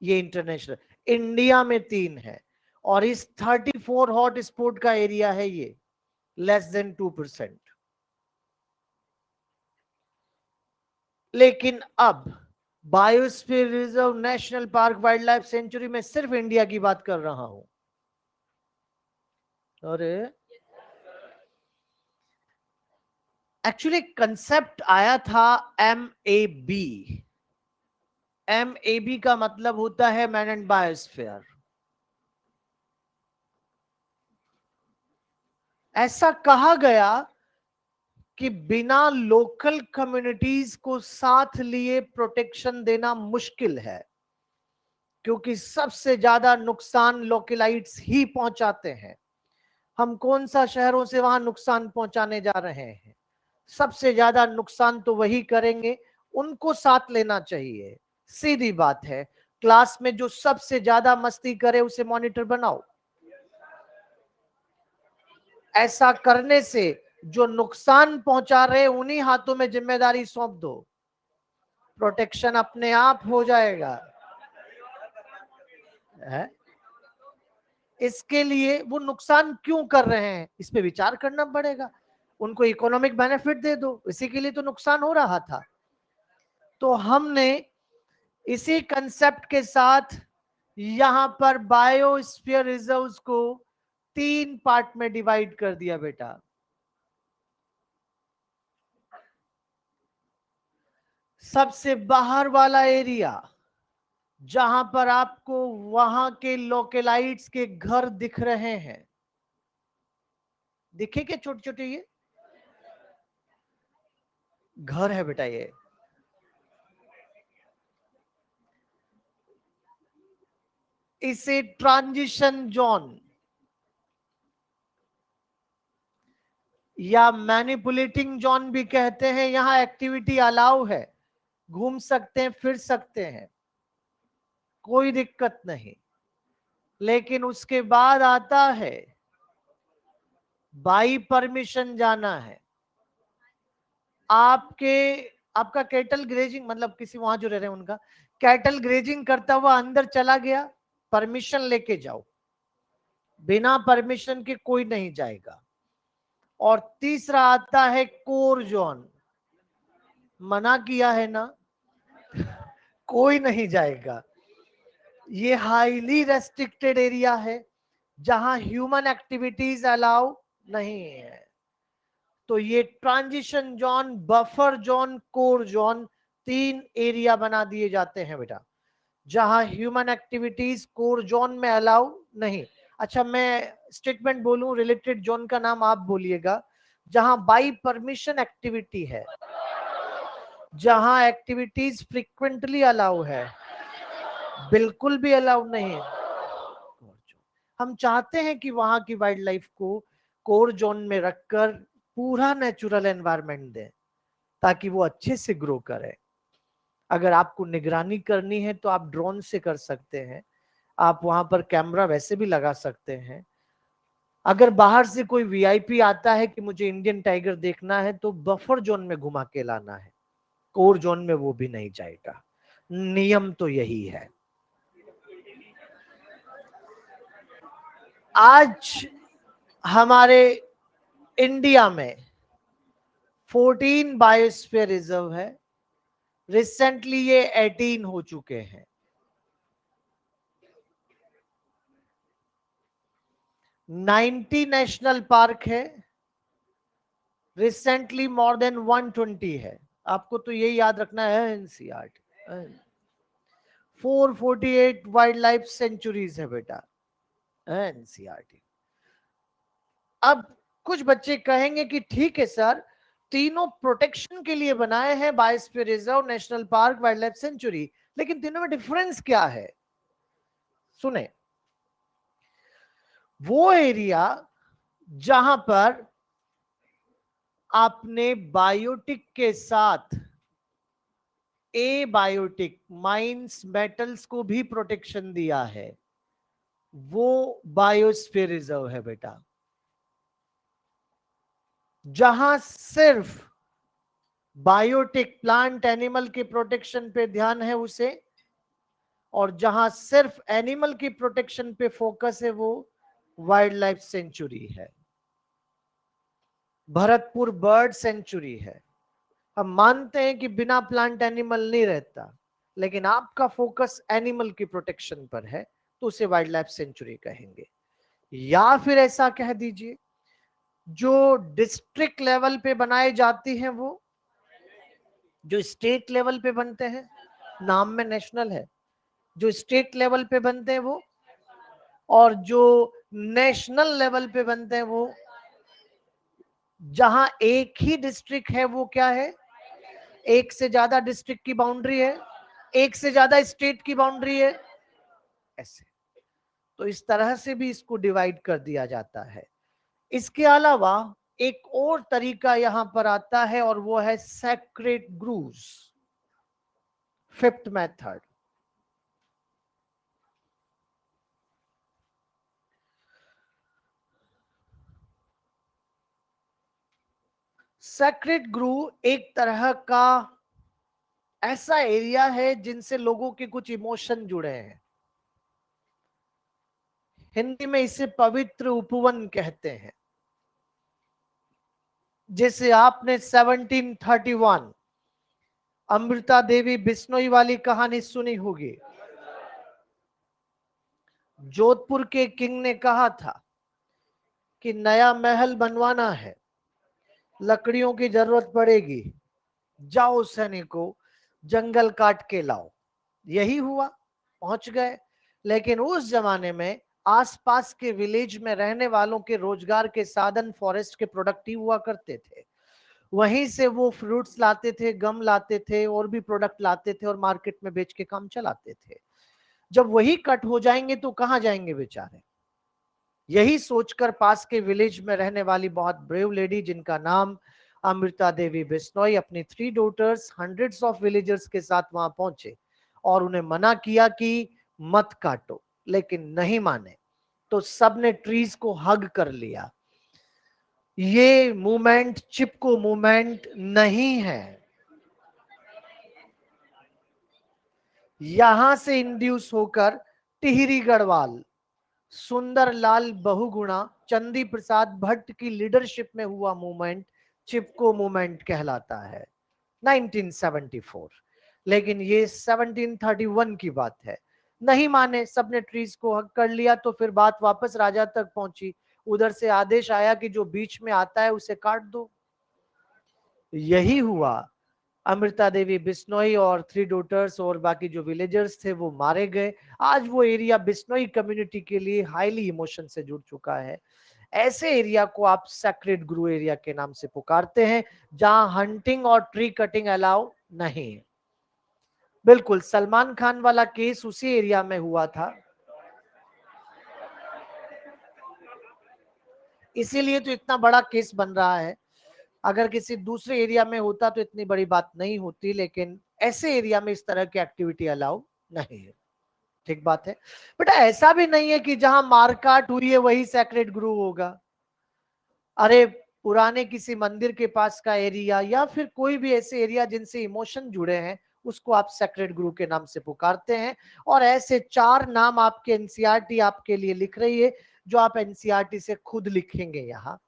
ये इंटरनेशनल, इंडिया में 3 है, और इस 34 हॉट स्पॉट का एरिया है ये लेस देन 2%। लेकिन अब biosphere reserve, national park, wild life sanctuary में सिर्फ इंडिया की बात कर रहा हूं। अरे एक्चुअली कंसेप्ट आया था MAB। MAB का मतलब होता है मैन एंड बायोस्फीयर। ऐसा कहा गया कि बिना लोकल कम्युनिटीज को साथ लिए प्रोटेक्शन देना मुश्किल है, क्योंकि सबसे ज्यादा नुकसान लोकलाइट्स ही पहुंचाते हैं। हम कौन सा शहरों से वहां नुकसान पहुंचाने जा रहे हैं? सबसे ज्यादा नुकसान तो वही करेंगे, उनको साथ लेना चाहिए। सीधी बात है, क्लास में जो सबसे ज्यादा मस्ती करे उसे मॉनिटर बनाओ। ऐसा करने से जो नुकसान पहुंचा रहे उन्हीं हाथों में जिम्मेदारी सौंप दो, प्रोटेक्शन अपने आप हो जाएगा है? इसके लिए वो नुकसान क्यों कर रहे हैं इस पे विचार करना पड़ेगा। उनको इकोनॉमिक बेनिफिट दे दो, इसी के लिए तो नुकसान हो रहा था। तो हमने इसी कंसेप्ट के साथ यहां पर बायोस्फीयर रिजर्व्स को 3 पार्ट में डिवाइड कर दिया बेटा। सबसे बाहर वाला एरिया जहां पर आपको वहां के लोकलाइट्स के घर दिख रहे हैं, दिखे क्या छोटे छोटे ये घर है बेटा, ये इसे ट्रांजिशन जोन या मैनिपुलेटिंग जोन भी कहते हैं। यहां एक्टिविटी अलाउ है, घूम सकते हैं, फिर सकते हैं, कोई दिक्कत नहीं। लेकिन उसके बाद आता है बाई परमिशन जाना है। आपके आपका कैटल ग्रेजिंग, मतलब किसी वहां जो रह रहे हैं उनका कैटल ग्रेजिंग करता हुआ अंदर चला गया, परमिशन लेके जाओ, बिना परमिशन के कोई नहीं जाएगा। और तीसरा आता है कोर जोन, मना किया है ना, कोई नहीं जाएगा। ये हाईली रेस्ट्रिक्टेड एरिया है जहां ह्यूमन एक्टिविटीज अलाउ नहीं है। तो ये transition zone, buffer zone, core zone, 3 area बना दिए जाते हैं बेटा, जहां ह्यूमन एक्टिविटीज कोर जोन में अलाउ नहीं। अच्छा, मैं स्टेटमेंट बोलूं, रिलेटेड जोन का नाम आप बोलिएगा। जहां बाई परमिशन एक्टिविटी है, जहां एक्टिविटीज फ्रीक्वेंटली अलाउ है, बिल्कुल भी अलाउ नहीं है। हम चाहते हैं कि वहां की वाइल्ड लाइफ को कोर जोन में रखकर पूरा नेचुरल एनवायरनमेंट दें, ताकि वो अच्छे से ग्रो करे। अगर आपको निगरानी करनी है तो आप ड्रोन से कर सकते हैं, आप वहां पर कैमरा वैसे भी लगा सकते हैं। अगर बाहर से कोई वीआईपी आता है कि मुझे इंडियन टाइगर देखना है, तो बफर जोन में घुमा के लाना है, कोर जोन में वो भी नहीं जाएगा। नियम तो यही है। आज हमारे इंडिया में 14 बायोस्फीयर रिजर्व है, रिसेंटली ये 18 हो चुके हैं। 90 नेशनल पार्क है, रिसेंटली मोर देन 120 है। आपको तो यही याद रखना है, एनसीईआरटी 448 वाइल्ड लाइफ सेंचुरीज है बेटा, एनसीईआरटी। अब कुछ बच्चे कहेंगे कि ठीक है सर, तीनों प्रोटेक्शन के लिए बनाए हैं, biosphere reserve, national park, wild life sanctuary, लेकिन तीनों में डिफरेंस क्या है? सुने, वो एरिया जहां पर आपने बायोटिक के साथ ए बायोटिक माइंस मेटल्स को भी प्रोटेक्शन दिया है, वो बायोस्फीयर रिजर्व है बेटा। जहां सिर्फ बायोटिक प्लांट एनिमल के प्रोटेक्शन पे ध्यान है उसे, और जहां सिर्फ एनिमल की प्रोटेक्शन पे फोकस है, वो वाइल्ड लाइफ सेंचुरी है, भरतपुर बर्ड सेंचुरी है। हम मानते हैं कि बिना प्लांट एनिमल नहीं रहता, लेकिन आपका फोकस एनिमल की प्रोटेक्शन पर है, तो उसे वाइल्ड लाइफ सेंचुरी कहेंगे। या फिर ऐसा कह दीजिए, जो डिस्ट्रिक्ट लेवल पे बनाए जाती हैं, वो जो स्टेट लेवल पे बनते हैं, नाम में नेशनल है, जो स्टेट लेवल पे बनते हैं वो, और जो नेशनल लेवल पे बनते हैं वो, जहां एक ही डिस्ट्रिक्ट है वो क्या है, एक से ज्यादा डिस्ट्रिक्ट की बाउंड्री है, एक से ज्यादा स्टेट की बाउंड्री है, ऐसे। तो इस तरह से भी इसको डिवाइड कर दिया जाता है। इसके अलावा एक और तरीका यहां पर आता है और वो है sacred groves, fifth method. Sacred grove एक तरह का ऐसा एरिया है जिनसे लोगों के कुछ इमोशन जुड़े हैं। हिंदी में इसे पवित्र उपवन कहते हैं। जैसे आपने 1731 अमृता देवी बिश्नोई वाली कहानी सुनी होगी। जोधपुर के किंग ने कहा था कि नया महल बनवाना है, लकड़ियों की जरूरत पड़ेगी, जाओ सैनिकों जंगल काट के लाओ। यही हुआ, पहुंच गए। लेकिन उस जमाने में आसपास के विलेज में रहने वालों के रोजगार के साधन फॉरेस्ट के प्रोडक्ट ही हुआ करते थे। वहीं से वो फ्रूट्स लाते थे, गम लाते थे, और भी प्रोडक्ट लाते थे और मार्केट में बेच के काम चलाते थे। जब वही कट हो जाएंगे तो कहां जाएंगे बेचारे। यही सोचकर पास के विलेज में रहने वाली बहुत ब्रेव लेडी जिनका नाम अमृता देवी बिश्नोई अपनी 3 डॉटर्स हंड्रेड्स ऑफ विलेजर्स के साथ वहां पहुंचे और उन्हें मना किया कि मत काटो, लेकिन नहीं माने। तो सबने ट्रीज को हग कर लिया। ये मूवमेंट चिपको मूवमेंट नहीं है, यहां से इंड्यूस होकर टिहरी गढ़वाल, सुंदर लाल बहुगुणा, चंदी प्रसाद भट्ट की लीडरशिप में हुआ मूवमेंट चिपको मूवमेंट कहलाता है, 1974। लेकिन ये 1731 की बात है। नहीं माने, सबने ट्रीज को हक कर लिया। तो फिर बात वापस राजा तक पहुंची। उधर से आदेश आया कि जो बीच में आता है उसे काट दो। यही हुआ। अमृता देवी बिश्नोई और 3 डॉटर्स और बाकी जो विलेजर्स थे वो मारे गए। आज वो एरिया बिश्नोई कम्युनिटी के लिए हाईली इमोशन से जुड़ चुका है। ऐसे एरिया को आप सैक्रेड ग्रू एरिया के नाम से पुकारते हैं, जहां हंटिंग और ट्री कटिंग अलाउ नहीं। बिल्कुल सलमान खान वाला केस उसी एरिया में हुआ था, इसीलिए तो इतना बड़ा केस बन रहा है। अगर किसी दूसरे एरिया में होता तो इतनी बड़ी बात नहीं होती, लेकिन ऐसे एरिया में इस तरह की एक्टिविटी अलाउ नहीं है। ठीक बात है बेटा। ऐसा भी नहीं है कि जहां मारकाट हुई है वही सैक्रेड ग्रू होगा। अरे पुराने किसी मंदिर के पास का एरिया या फिर कोई भी ऐसे एरिया जिनसे इमोशन जुड़े हैं, उसको आप सेक्रेड ग्रुप के नाम से पुकारते हैं। और ऐसे 4 नाम आपके एनसीईआरटी आपके लिए लिख रही है, जो आप एनसीईआरटी से खुद लिखेंगे यहाँ।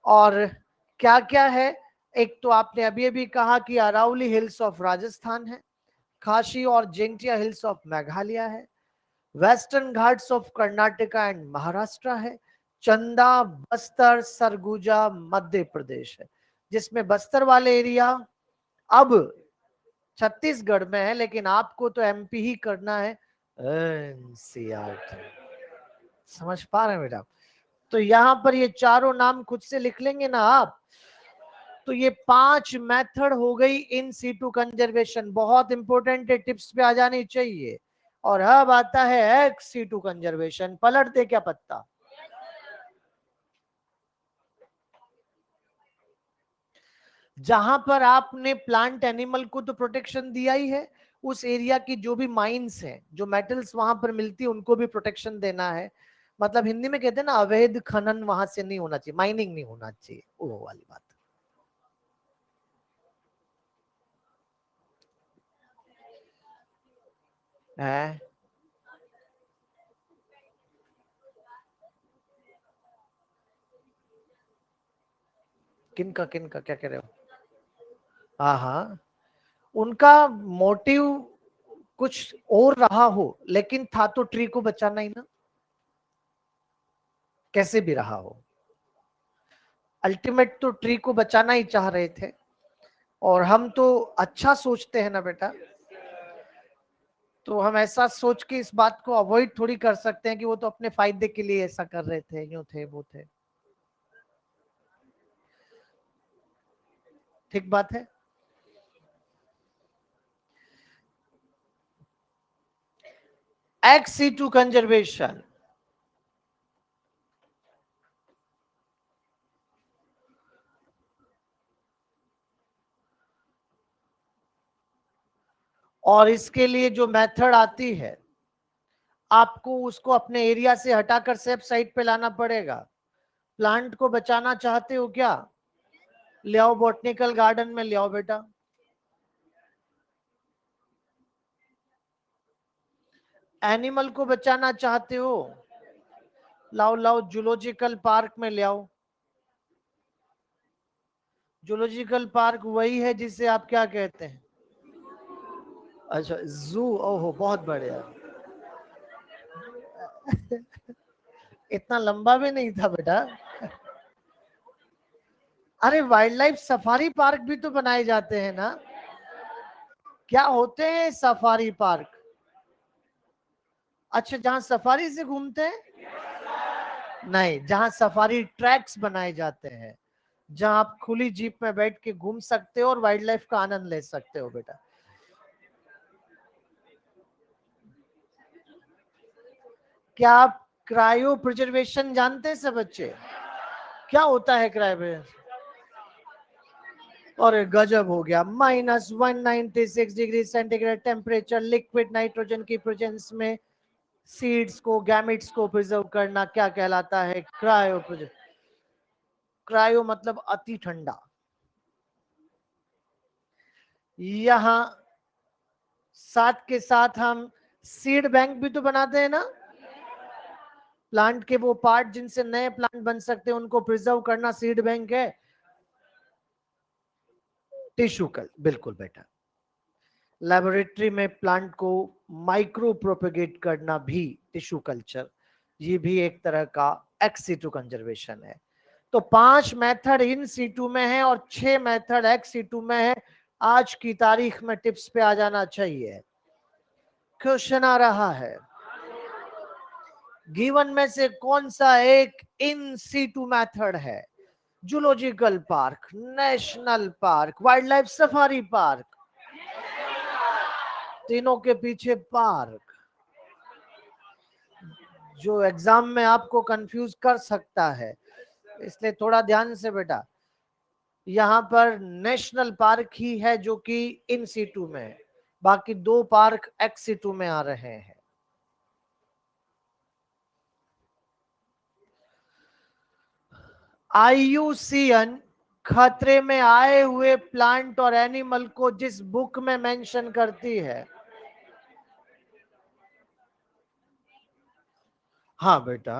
और क्या क्या है, एक तो आपने अभी अभी कहा कि अरावली हिल्स ऑफ राजस्थान है, खासी और जेंटिया हिल्स ऑफ मेघालय है, western Ghats of Karnataka and Maharashtra है, चंदा बस्तर सरगुजा मध्य प्रदेश है। जिसमें बस्तर वाले एरिया अब छत्तीसगढ़ में है, लेकिन आपको तो एमपी ही करना है, एनसीईआरटी। समझ पा रहे हैं बेटा। तो यहां पर ये चारों नाम खुद से लिख लेंगे ना आप। तो ये 5 मेथड हो गई इन सीटू कंजर्वेशन, बहुत इंपॉर्टेंट है, टिप्स पे आ जानी चाहिए। और अब आता है एक्स सीटू कंजर्वेशन, पलट दे क्या पत्ता। जहां पर आपने प्लांट एनिमल को तो प्रोटेक्शन दिया ही है, उस एरिया की जो भी माइंस हैं, जो मेटल्स वहां पर मिलती है, उनको भी प्रोटेक्शन देना है। मतलब हिंदी में कहते हैं ना, अवैध खनन वहां से नहीं होना चाहिए, माइनिंग नहीं होना चाहिए, वो वाली बात है। किन का क्या कह रहे हो? हाँ हाँ, उनका मोटिव कुछ और रहा हो, लेकिन था तो ट्री को बचाना ही ना, कैसे भी रहा हो। अल्टीमेट तो ट्री को बचाना ही चाह रहे थे। और हम तो अच्छा सोचते हैं ना बेटा, तो हम ऐसा सोच के इस बात को अवॉइड थोड़ी कर सकते हैं कि वो तो अपने फायदे के लिए ऐसा कर रहे थे, यूं थे वो थे। ठीक बात है। Ex situ conservation. और इसके लिए जो मेथड आती है, आपको उसको अपने एरिया से हटाकर सेफ साइट पे लाना पड़ेगा। प्लांट को बचाना चाहते हो क्या? ले आओ बॉटनिकल गार्डन में, ले आओ बेटा। एनिमल को बचाना चाहते हो, लाओ लाओ जूलॉजिकल पार्क में ले आओ। जूलॉजिकल पार्क वही है जिसे आप क्या कहते हैं? अच्छा, जू। ओहो, बहुत बढ़िया। इतना लंबा भी नहीं था बेटा। अरे वाइल्ड लाइफ सफारी पार्क भी तो बनाए जाते हैं ना। क्या होते हैं सफारी पार्क? अच्छा, जहां सफारी से घूमते हैं? नहीं, जहां सफारी ट्रैक्स बनाए जाते हैं, जहां आप खुली जीप में बैठ के घूम सकते हो और वाइल्ड लाइफ का आनंद ले सकते हो बेटा। क्या आप क्रायो प्रिजर्वेशन जानते हैं सब बच्चे? क्या होता है क्रायो? और गजब हो गया, -196 degree centigrade temperature, liquid nitrogen की प्रेजेंस में सीड्स को, गैमेट्स को प्रिजर्व करना क्या कहलाता है? Cryo preserve. क्रायो मतलब अति ठंडा। यहां साथ के साथ हम सीड बैंक भी तो बनाते हैं ना। प्लांट के वो पार्ट जिनसे नए प्लांट बन सकते हैं, उनको प्रिजर्व करना सीड बैंक है। टिश्यू कल, बिल्कुल बेटा। लेबोरेटरी में प्लांट को माइक्रो प्रोपेगेट करना भी टिश्यू कल्चर, ये भी एक तरह का एक्स सीटू कंजर्वेशन है। तो 5 मेथड इन सीटू में है और 6 मेथड एक्स सीटू में है। आज की तारीख में टिप्स पे आ जाना चाहिए। क्वेश्चन आ रहा है, गिवन में से कौन सा एक इन सीटू मेथड है? Zoological park, national park, wild life safari park, तीनों के पीछे पार्क। जो एग्जाम में आपको कंफ्यूज कर सकता है, इसलिए थोड़ा ध्यान से बेटा। यहाँ पर नेशनल पार्क ही है जो कि इन सीटू में है, बाकी 2 पार्क एक्स सीटू में आ रहे हैं। IUCN खतरे में आए हुए प्लांट और एनिमल को जिस बुक में मेंशन करती है, हाँ बेटा,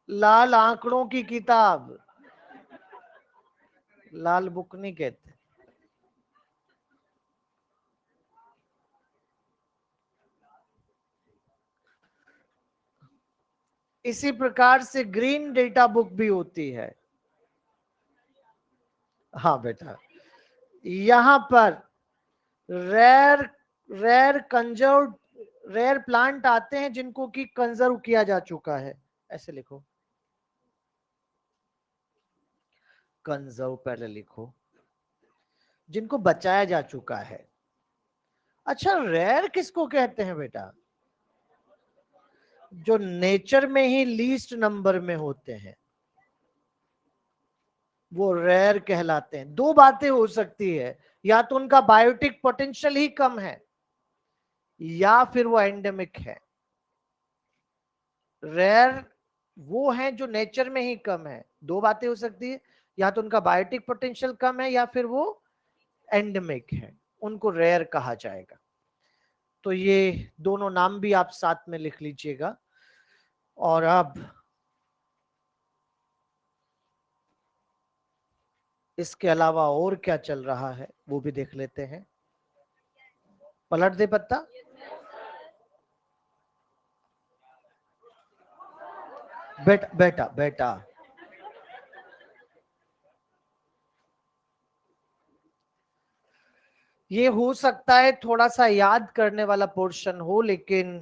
लाल आंकड़ों की किताब, लाल बुक नहीं कहते। इसी प्रकार से ग्रीन डेटा बुक भी होती है। हाँ बेटा, यहां पर rare rare conserve rare plant आते हैं जिनको कि कंजर्व किया जा चुका है। ऐसे लिखो, कंजर्व पहले लिखो, जिनको बचाया जा चुका है। अच्छा, रेयर किसको कहते हैं बेटा? जो नेचर में ही लीस्ट नंबर में होते हैं, वो रेयर कहलाते हैं। 2 बातें हो सकती है, या तो उनका बायोटिक पोटेंशियल ही कम है, या फिर वो एंडेमिक है। रेयर वो हैं जो नेचर में ही कम है, 2 बातें हो सकती है, या तो उनका बायोटिक पोटेंशियल कम है या फिर वो एंडेमिक है, उनको रेयर कहा जाएगा। तो ये दोनों नाम भी आप साथ में लिख लीजिएगा। और अब इसके अलावा और क्या चल रहा है वो भी देख लेते हैं। पलट दे पत्ता। बेटा बेटा बेटा, ये हो सकता है थोड़ा सा याद करने वाला पोर्शन हो, लेकिन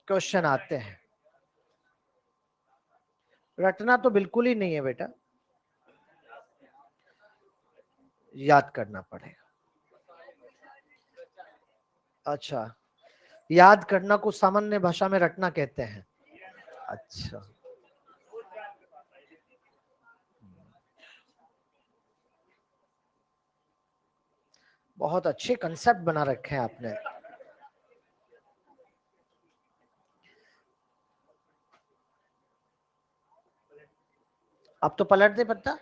क्वेश्चन आते हैं। रटना तो बिल्कुल ही नहीं है बेटा, याद करना पड़ेगा। अच्छा, याद करना को सामान्य भाषा में रटना कहते हैं। अच्छा, बहुत अच्छे कंसेप्ट बना रखे हैं आपने। अब तो पलट दे पत्ता।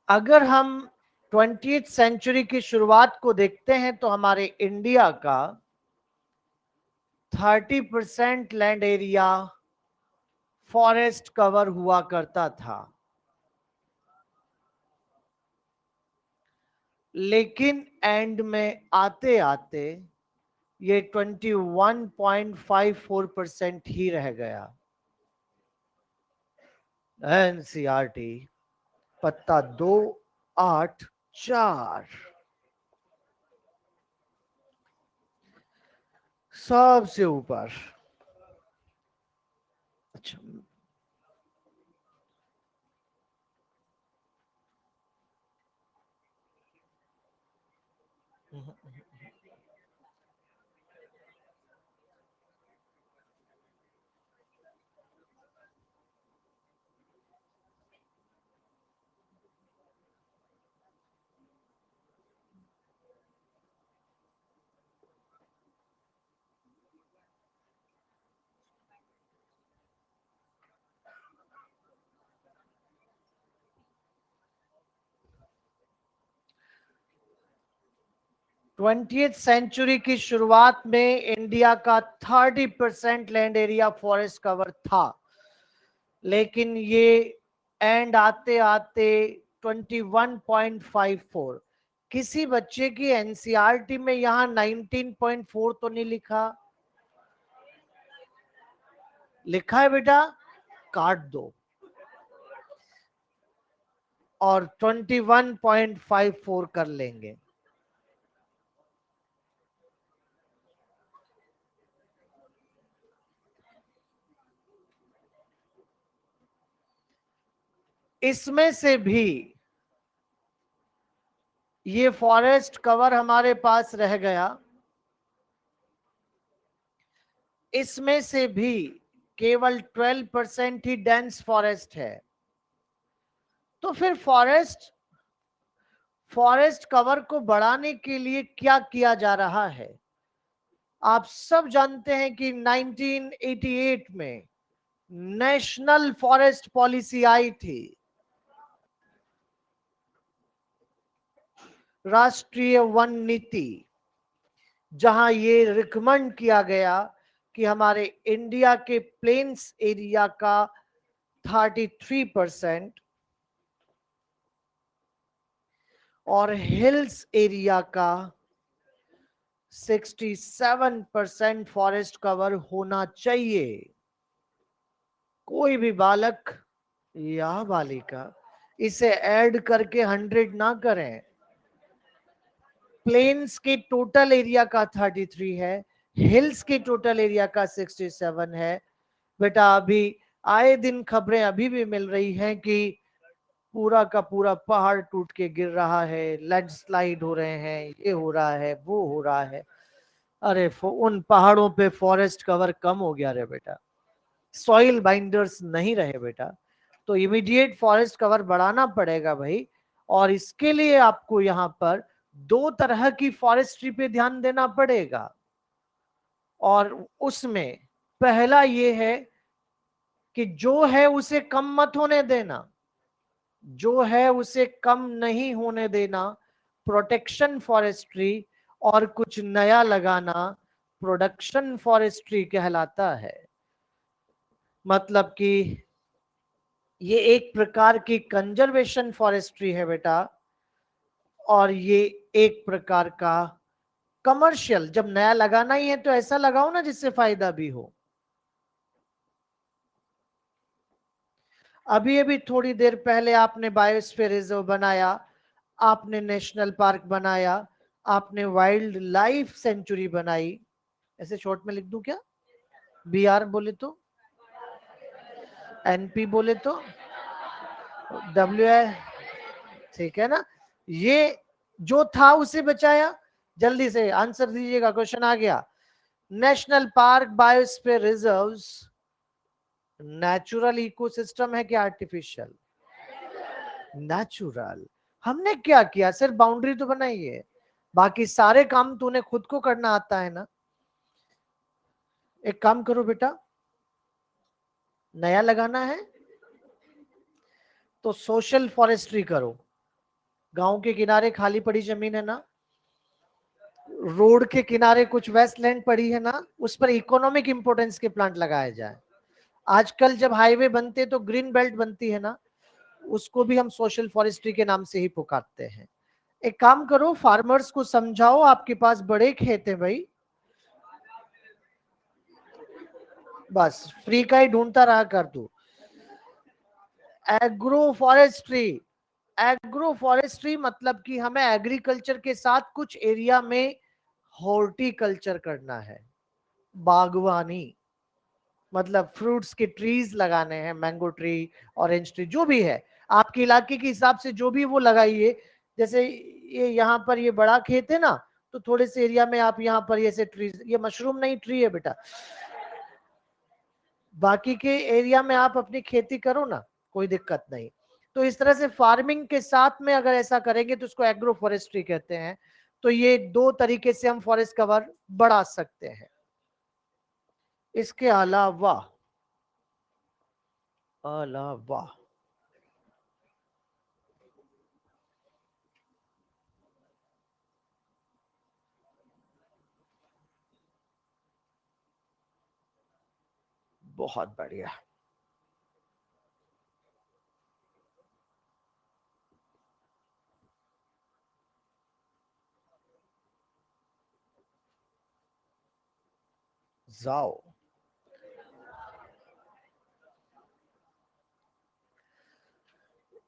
अगर हम 20th सेंचुरी की शुरुआत को देखते हैं तो हमारे इंडिया का 30% लैंड एरिया फॉरेस्ट कवर हुआ करता था, लेकिन एंड में आते आते ये 21.54% ही रह गया। एनसीईआरटी पत्ता 284 सबसे ऊपर। अच्छा, 20th सेंचुरी की शुरुआत में इंडिया का 30% लैंड एरिया फॉरेस्ट कवर था, लेकिन ये एंड आते आते 21.54। किसी बच्चे की एनसीईआरटी में यहां 19.4 तो नहीं लिखा? लिखा है बेटा? काट दो और 21.54 कर लेंगे। इसमें से भी ये फॉरेस्ट कवर हमारे पास रह गया, इसमें से भी केवल 12% ही डेंस फॉरेस्ट है। तो फिर फॉरेस्ट कवर को बढ़ाने के लिए क्या किया जा रहा है? आप सब जानते हैं कि 1988 में नेशनल फॉरेस्ट पॉलिसी आई थी, राष्ट्रीय वन नीति, जहां ये रिकमेंड किया गया कि हमारे इंडिया के प्लेन्स एरिया का 33% और हिल्स एरिया का 67% फॉरेस्ट कवर होना चाहिए। कोई भी बालक या बालिका इसे ऐड करके 100 ना करें। प्लेन्स के टोटल एरिया का 33 है, हिल्स के टोटल एरिया का 67 है। बेटा अभी आए दिन खबरें अभी भी मिल रही हैं कि पूरा का पूरा पहाड़ टूट के गिर रहा है, लैंडस्लाइड हो रहे हैं, ये हो रहा है, वो हो रहा है। अरे उन पहाड़ों पे फॉरेस्ट कवर कम हो गया रे बेटा, सॉइल बाइंडर्स नहीं रहे बेटा। तो इमीडिएट फॉरेस्ट कवर बढ़ाना पड़ेगा भाई। और इसके लिए आपको यहाँ पर दो तरह की फॉरेस्ट्री पे ध्यान देना पड़ेगा। और उसमें पहला ये है कि जो है उसे कम मत होने देना, जो है उसे कम नहीं होने देना, प्रोटेक्शन फॉरेस्ट्री। और कुछ नया लगाना प्रोडक्शन फॉरेस्ट्री कहलाता है। मतलब कि ये एक प्रकार की कंजर्वेशन फॉरेस्ट्री है बेटा, और ये एक प्रकार का कमर्शियल। जब नया लगाना ही है तो ऐसा लगाओ ना जिससे फायदा भी हो। अभी अभी थोड़ी देर पहले आपने बायोस्फीयर रिजर्व बनाया, आपने नेशनल पार्क बनाया, आपने वाइल्ड लाइफ सेंचुरी बनाई। ऐसे शॉर्ट में लिख दूं क्या? बीआर बोले तो, एनपी बोले तो, डब्ल्यू, ठीक है ना? ये जो था उसे बचाया। जल्दी से आंसर दीजिएगा, क्वेश्चन आ गया। National park, biosphere reserves natural ecosystem है कि आर्टिफिशियल? नेचुरल। हमने क्या किया, सिर्फ बाउंड्री तो बनाई है, बाकी सारे काम तूने खुद को करना आता है ना। एक काम करो बेटा, नया लगाना है तो सोशल फॉरेस्ट्री करो। गांव के किनारे खाली पड़ी जमीन है ना, रोड के किनारे कुछ वेस्टलैंड पड़ी है ना, उस पर इकोनॉमिक इंपोर्टेंस के प्लांट लगाए जाए। आजकल जब हाईवे बनते तो ग्रीन बेल्ट बनती है ना, उसको भी हम सोशल फॉरेस्ट्री के नाम से ही पुकारते हैं। एक काम करो, फार्मर्स को समझाओ, आपके पास बड़े खेत है भाई, बस फ्री का ही ढूंढता रहा कर तू। एग्रो फॉरेस्ट्री, एग्रो फॉरेस्ट्री मतलब कि हमें एग्रीकल्चर के साथ कुछ एरिया में हॉर्टिकल्चर करना है, बागवानी, मतलब फ्रूट्स के ट्रीज लगाने हैं, मैंगो ट्री, ऑरेंज ट्री, जो भी है आपके इलाके के हिसाब से जो भी वो लगाइए। जैसे ये यहाँ पर ये बड़ा खेत है ना, तो थोड़े से एरिया में आप यहाँ पर ऐसे ट्रीज, ये मशरूम नहीं ट्री है बेटा, बाकी के एरिया में आप अपनी खेती करो ना, कोई दिक्कत नहीं। तो इस तरह से फार्मिंग के साथ में अगर ऐसा करेंगे तो उसको एग्रो फॉरेस्ट्री कहते हैं। तो ये दो तरीके से हम फॉरेस्ट कवर बढ़ा सकते हैं। इसके अलावा, अलावा बहुत बढ़िया। जाओ।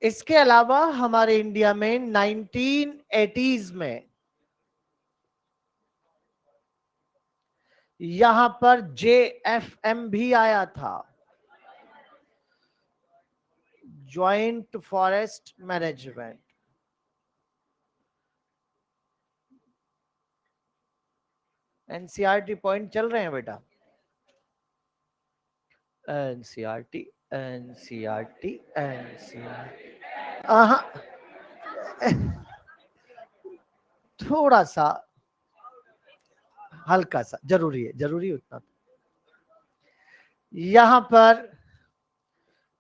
इसके अलावा हमारे इंडिया में 1980s में यहां पर JFM भी आया था, joint forest management. NCERT point चल रहे हैं बेटा, एनसीईआरटी, एनसीईआरटी, एनसीईआरटी। थोड़ा सा, हल्का सा जरूरी है, जरूरी उतना। यहां पर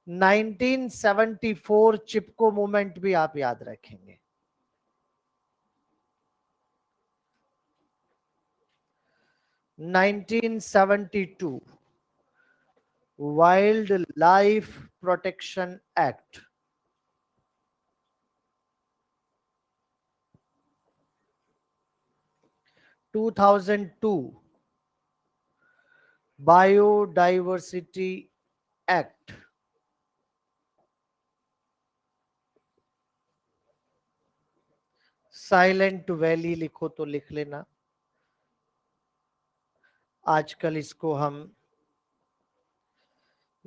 1974 चिपको मूवमेंट भी आप याद रखेंगे। 1972 wild life protection act. Two 2002 biodiversity act. Silent Valley लिखो तो लिख लेना, आजकल इसको हम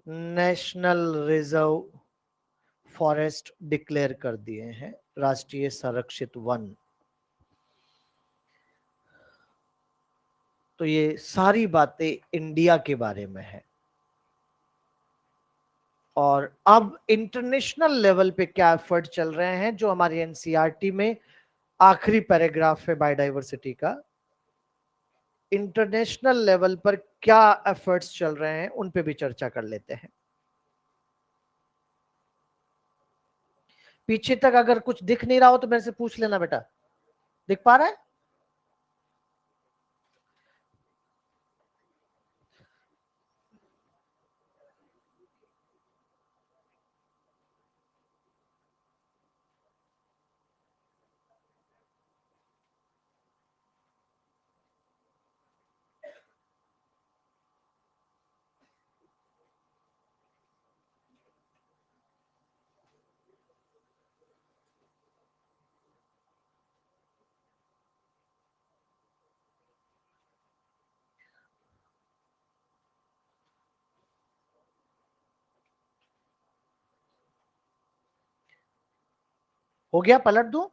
नेशनल रिजर्व फॉरेस्ट डिक्लेयर कर दिए हैं, राष्ट्रीय संरक्षित वन। तो ये सारी बातें इंडिया के बारे में है। और अब इंटरनेशनल लेवल पे क्या एफर्ट चल रहे हैं, जो हमारी एनसीईआरटी में आखिरी पैराग्राफ है बायोडाइवर्सिटी का, इंटरनेशनल लेवल पर क्या एफर्ट्स चल रहे हैं उन पे भी चर्चा कर लेते हैं। पीछे तक अगर कुछ दिख नहीं रहा हो तो मेरे से पूछ लेना बेटा, दिख पा रहा है? हो गया, पलट दूं?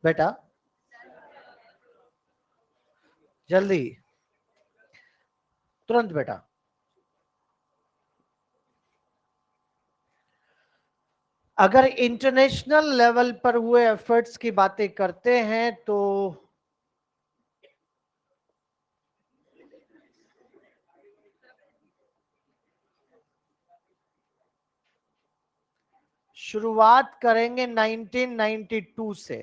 बेटा जल्दी, तुरंत बेटा। अगर इंटरनेशनल लेवल पर हुए एफर्ट्स की बातें करते हैं तो शुरुआत करेंगे 1992 से।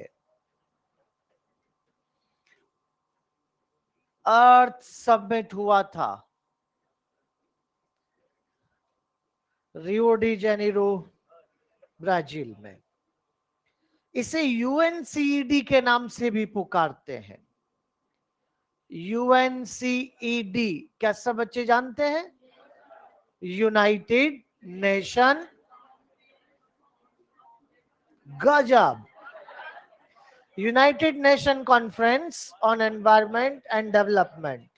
अर्थ समिट हुआ था रियो डी जेनेरो, ब्राजील में। इसे यूएनसीईडी के नाम से भी पुकारते हैं। यूएनसीईडी क्या सब बच्चे जानते हैं? यूनाइटेड नेशन, गजब, United nation conference on environment and development.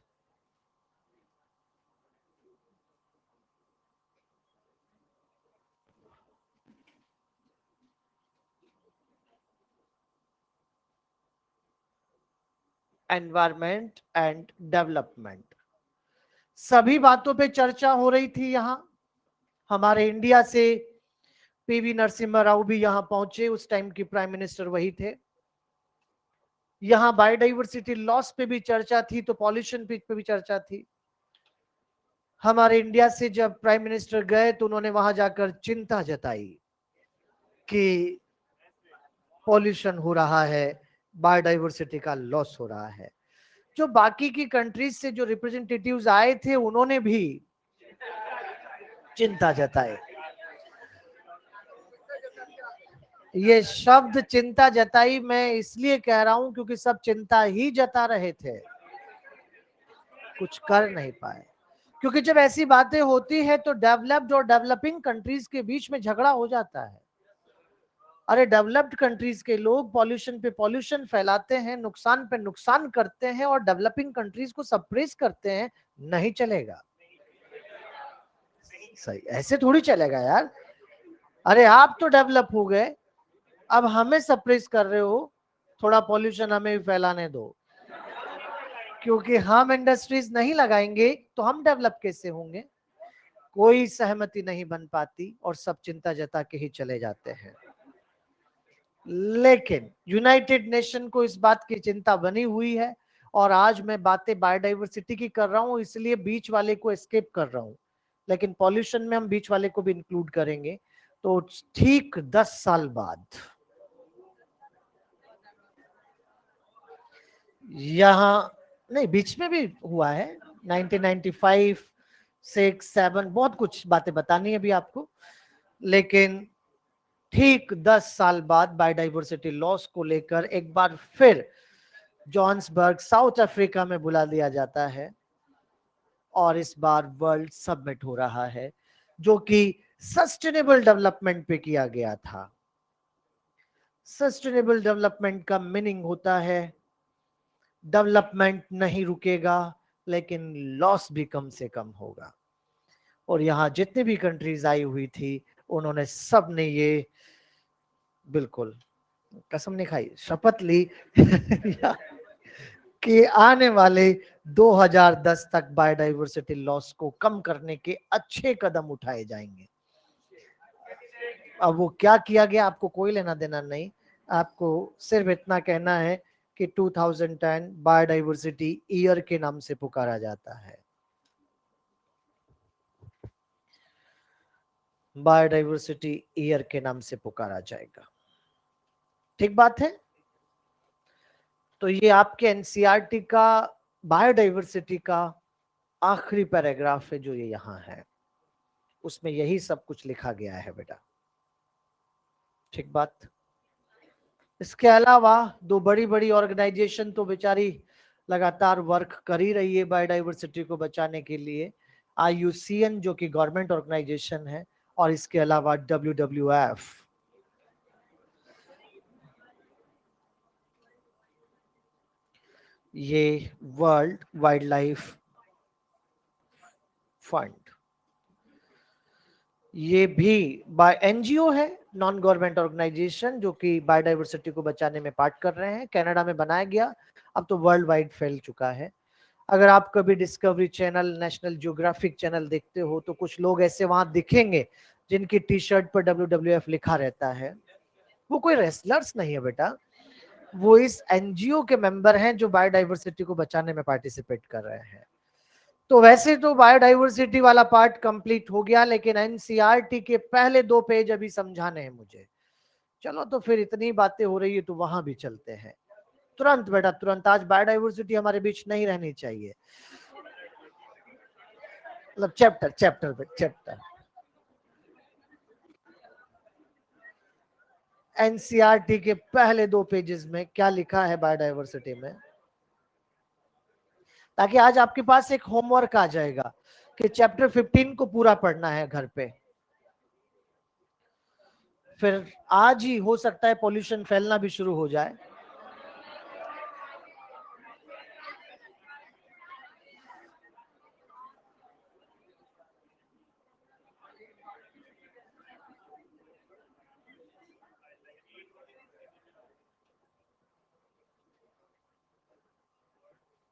Environment and development, सभी बातों पे चर्चा हो रही थी यहां। हमारे इंडिया से पीवी नरसिम्हा राव भी यहां पहुंचे, उस टाइम की प्राइम मिनिस्टर वही थे। यहां बायोडाइवर्सिटी लॉस पे भी चर्चा थी, तो पॉल्यूशन पे भी चर्चा थी। हमारे इंडिया से जब प्राइम मिनिस्टर गए तो उन्होंने वहां जाकर चिंता जताई कि पॉल्यूशन हो रहा है, बायोडाइवर्सिटी का लॉस हो रहा है। जो बाकी की कंट्रीज से जो रिप्रेजेंटेटिव्स आए थे उन्होंने भी चिंता जताई। ये शब्द चिंता जताई मैं इसलिए कह रहा हूं क्योंकि सब चिंता ही जता रहे थे, कुछ कर नहीं पाए। क्योंकि जब ऐसी बातें होती है तो डेवलप्ड और डेवलपिंग कंट्रीज के बीच में झगड़ा हो जाता है। अरे डेवलप्ड कंट्रीज के लोग पॉल्यूशन पे पॉल्यूशन फैलाते हैं, नुकसान पे नुकसान करते हैं और डेवलपिंग कंट्रीज को सप्रेस करते हैं, नहीं चलेगा। सही ऐसे थोड़ी चलेगा यार। अरे आप तो डेवलप हो गए, अब हमें सप्रेस कर रहे हो, थोड़ा पॉल्यूशन हमें भी फैलाने दो। क्योंकि हम इंडस्ट्रीज नहीं लगाएंगे तो हम डेवलप कैसे होंगे? कोई सहमति नहीं बन पाती और सब चिंता जता के ही चले जाते हैं। लेकिन यूनाइटेड नेशन को इस बात की चिंता बनी हुई है, और आज मैं बातें बायोडाइवर्सिटी की कर रहा हूं इसलिए बीच वाले को एस्केप कर रहा हूं, लेकिन पॉल्यूशन में हम बीच वाले को भी इंक्लूड करेंगे। तो ठीक 10 साल बाद यहाँ, नहीं बीच में भी हुआ है, 1995, 6, 7, बहुत कुछ बातें बतानी है अभी आपको। लेकिन ठीक 10 साल बाद बायोडाइवर्सिटी लॉस को लेकर एक बार फिर जोहान्सबर्ग साउथ अफ्रीका में बुला लिया जाता है, और इस बार वर्ल्ड समिट हो रहा है जो कि सस्टेनेबल डेवलपमेंट पे किया गया था। सस्टेनेबल डेवलपमेंट का मीनिंग होता है डेवलपमेंट नहीं रुकेगा लेकिन लॉस भी कम से कम होगा। और यहाँ जितने भी कंट्रीज आई हुई थी उन्होंने सब ने ये बिल्कुल कसम नहीं खाई, शपथ ली कि आने वाले 2010 तक बायोडाइवर्सिटी लॉस को कम करने के अच्छे कदम उठाए जाएंगे। अब वो क्या किया गया आपको कोई लेना देना नहीं, आपको सिर्फ इतना कहना है कि 2010 बायोडाइवर्सिटी ईयर के नाम से पुकारा जाता है। बायोडाइवर्सिटी ईयर के नाम से पुकारा जाएगा, ठीक बात है। तो ये आपके एनसीईआरटी का बायोडाइवर्सिटी का आखिरी पैराग्राफ है जो ये यहाँ है, उसमें यही सब कुछ लिखा गया है बेटा, ठीक बात। इसके अलावा दो बड़ी बड़ी ऑर्गेनाइजेशन तो बेचारी लगातार वर्क कर ही रही है बायोडाइवर्सिटी को बचाने के लिए। IUCN जो कि गवर्नमेंट ऑर्गेनाइजेशन है, और इसके अलावा WWF, ये वर्ल्ड वाइल्ड लाइफ फंड। ये भी बाय एनजीओ है, नॉन गवर्नमेंट ऑर्गेनाइजेशन, जो कि बायोडाइवर्सिटी को बचाने में पार्ट कर रहे हैं। कनाडा में बनाया गया, अब तो वर्ल्ड वाइड फैल चुका है। अगर आप कभी discovery channel, national geographic channel देखते हो तो कुछ लोग ऐसे वहां दिखेंगे जिनकी टी शर्ट पर WWF लिखा रहता है। वो कोई रेसलर्स नहीं है बेटा, वो इस एनजीओ के मेंबर हैं जो बायोडाइवर्सिटी को बचाने में पार्टिसिपेट कर रहे हैं। तो वैसे तो बायोडाइवर्सिटी वाला पार्ट कंप्लीट हो गया, लेकिन एनसीईआरटी के पहले 2 पेज अभी समझाने हैं मुझे। चलो तो फिर इतनी बातें हो रही है तो वहां भी चलते हैं तुरंत बेटा, तुरंत। आज बायोडाइवर्सिटी हमारे बीच नहीं रहनी चाहिए, मतलब चैप्टर चैप्टर पे चैप्टर। एनसीईआरटी के पहले 2 पेजेस में क्या लिखा है बायोडाइवर्सिटी में, ताकि आज आपके पास एक होमवर्क आ जाएगा कि चैप्टर 15 को पूरा पढ़ना है घर पे। फिर आज ही हो सकता है पॉल्यूशन फैलना भी शुरू हो जाए।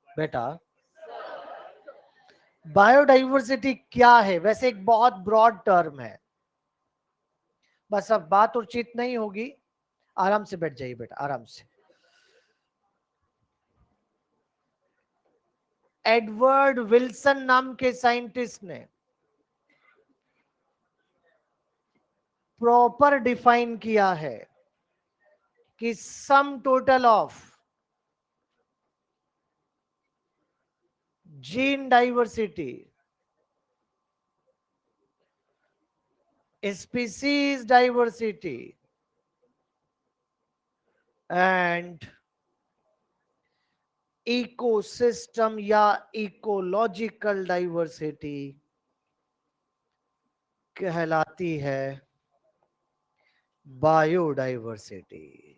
बेटा बायोडाइवर्सिटी क्या है, वैसे एक बहुत ब्रॉड टर्म है। बस अब बात और चीत नहीं होगी, आराम से बैठ जाइए बेटा, आराम से। एडवर्ड विल्सन नाम के साइंटिस्ट ने प्रॉपर डिफाइन किया है कि sum total of gene diversity, species diversity and ecosystem या इकोलॉजिकल डाइवर्सिटी कहलाती है biodiversity.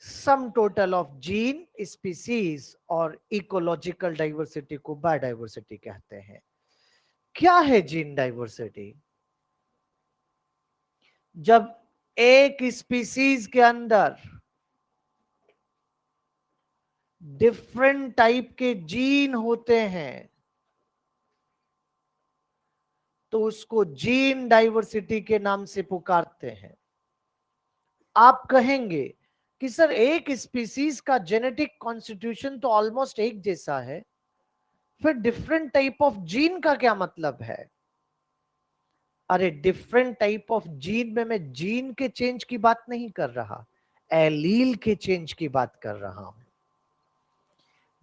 Sum total of gene, species और इकोलॉजिकल डाइवर्सिटी को बायोडाइवर्सिटी कहते हैं। क्या है जीन डाइवर्सिटी? जब एक स्पीसीज के अंदर डिफरेंट टाइप के जीन होते हैं तो उसको जीन डाइवर्सिटी के नाम से पुकारते हैं। आप कहेंगे कि सर एक स्पीसीज का जेनेटिक कॉन्स्टिट्यूशन तो ऑलमोस्ट एक जैसा है, फिर डिफरेंट टाइप ऑफ जीन का क्या मतलब है? अरे डिफरेंट टाइप ऑफ जीन में मैं जीन के चेंज की बात नहीं कर रहा, एलील के चेंज की बात कर रहा हूं।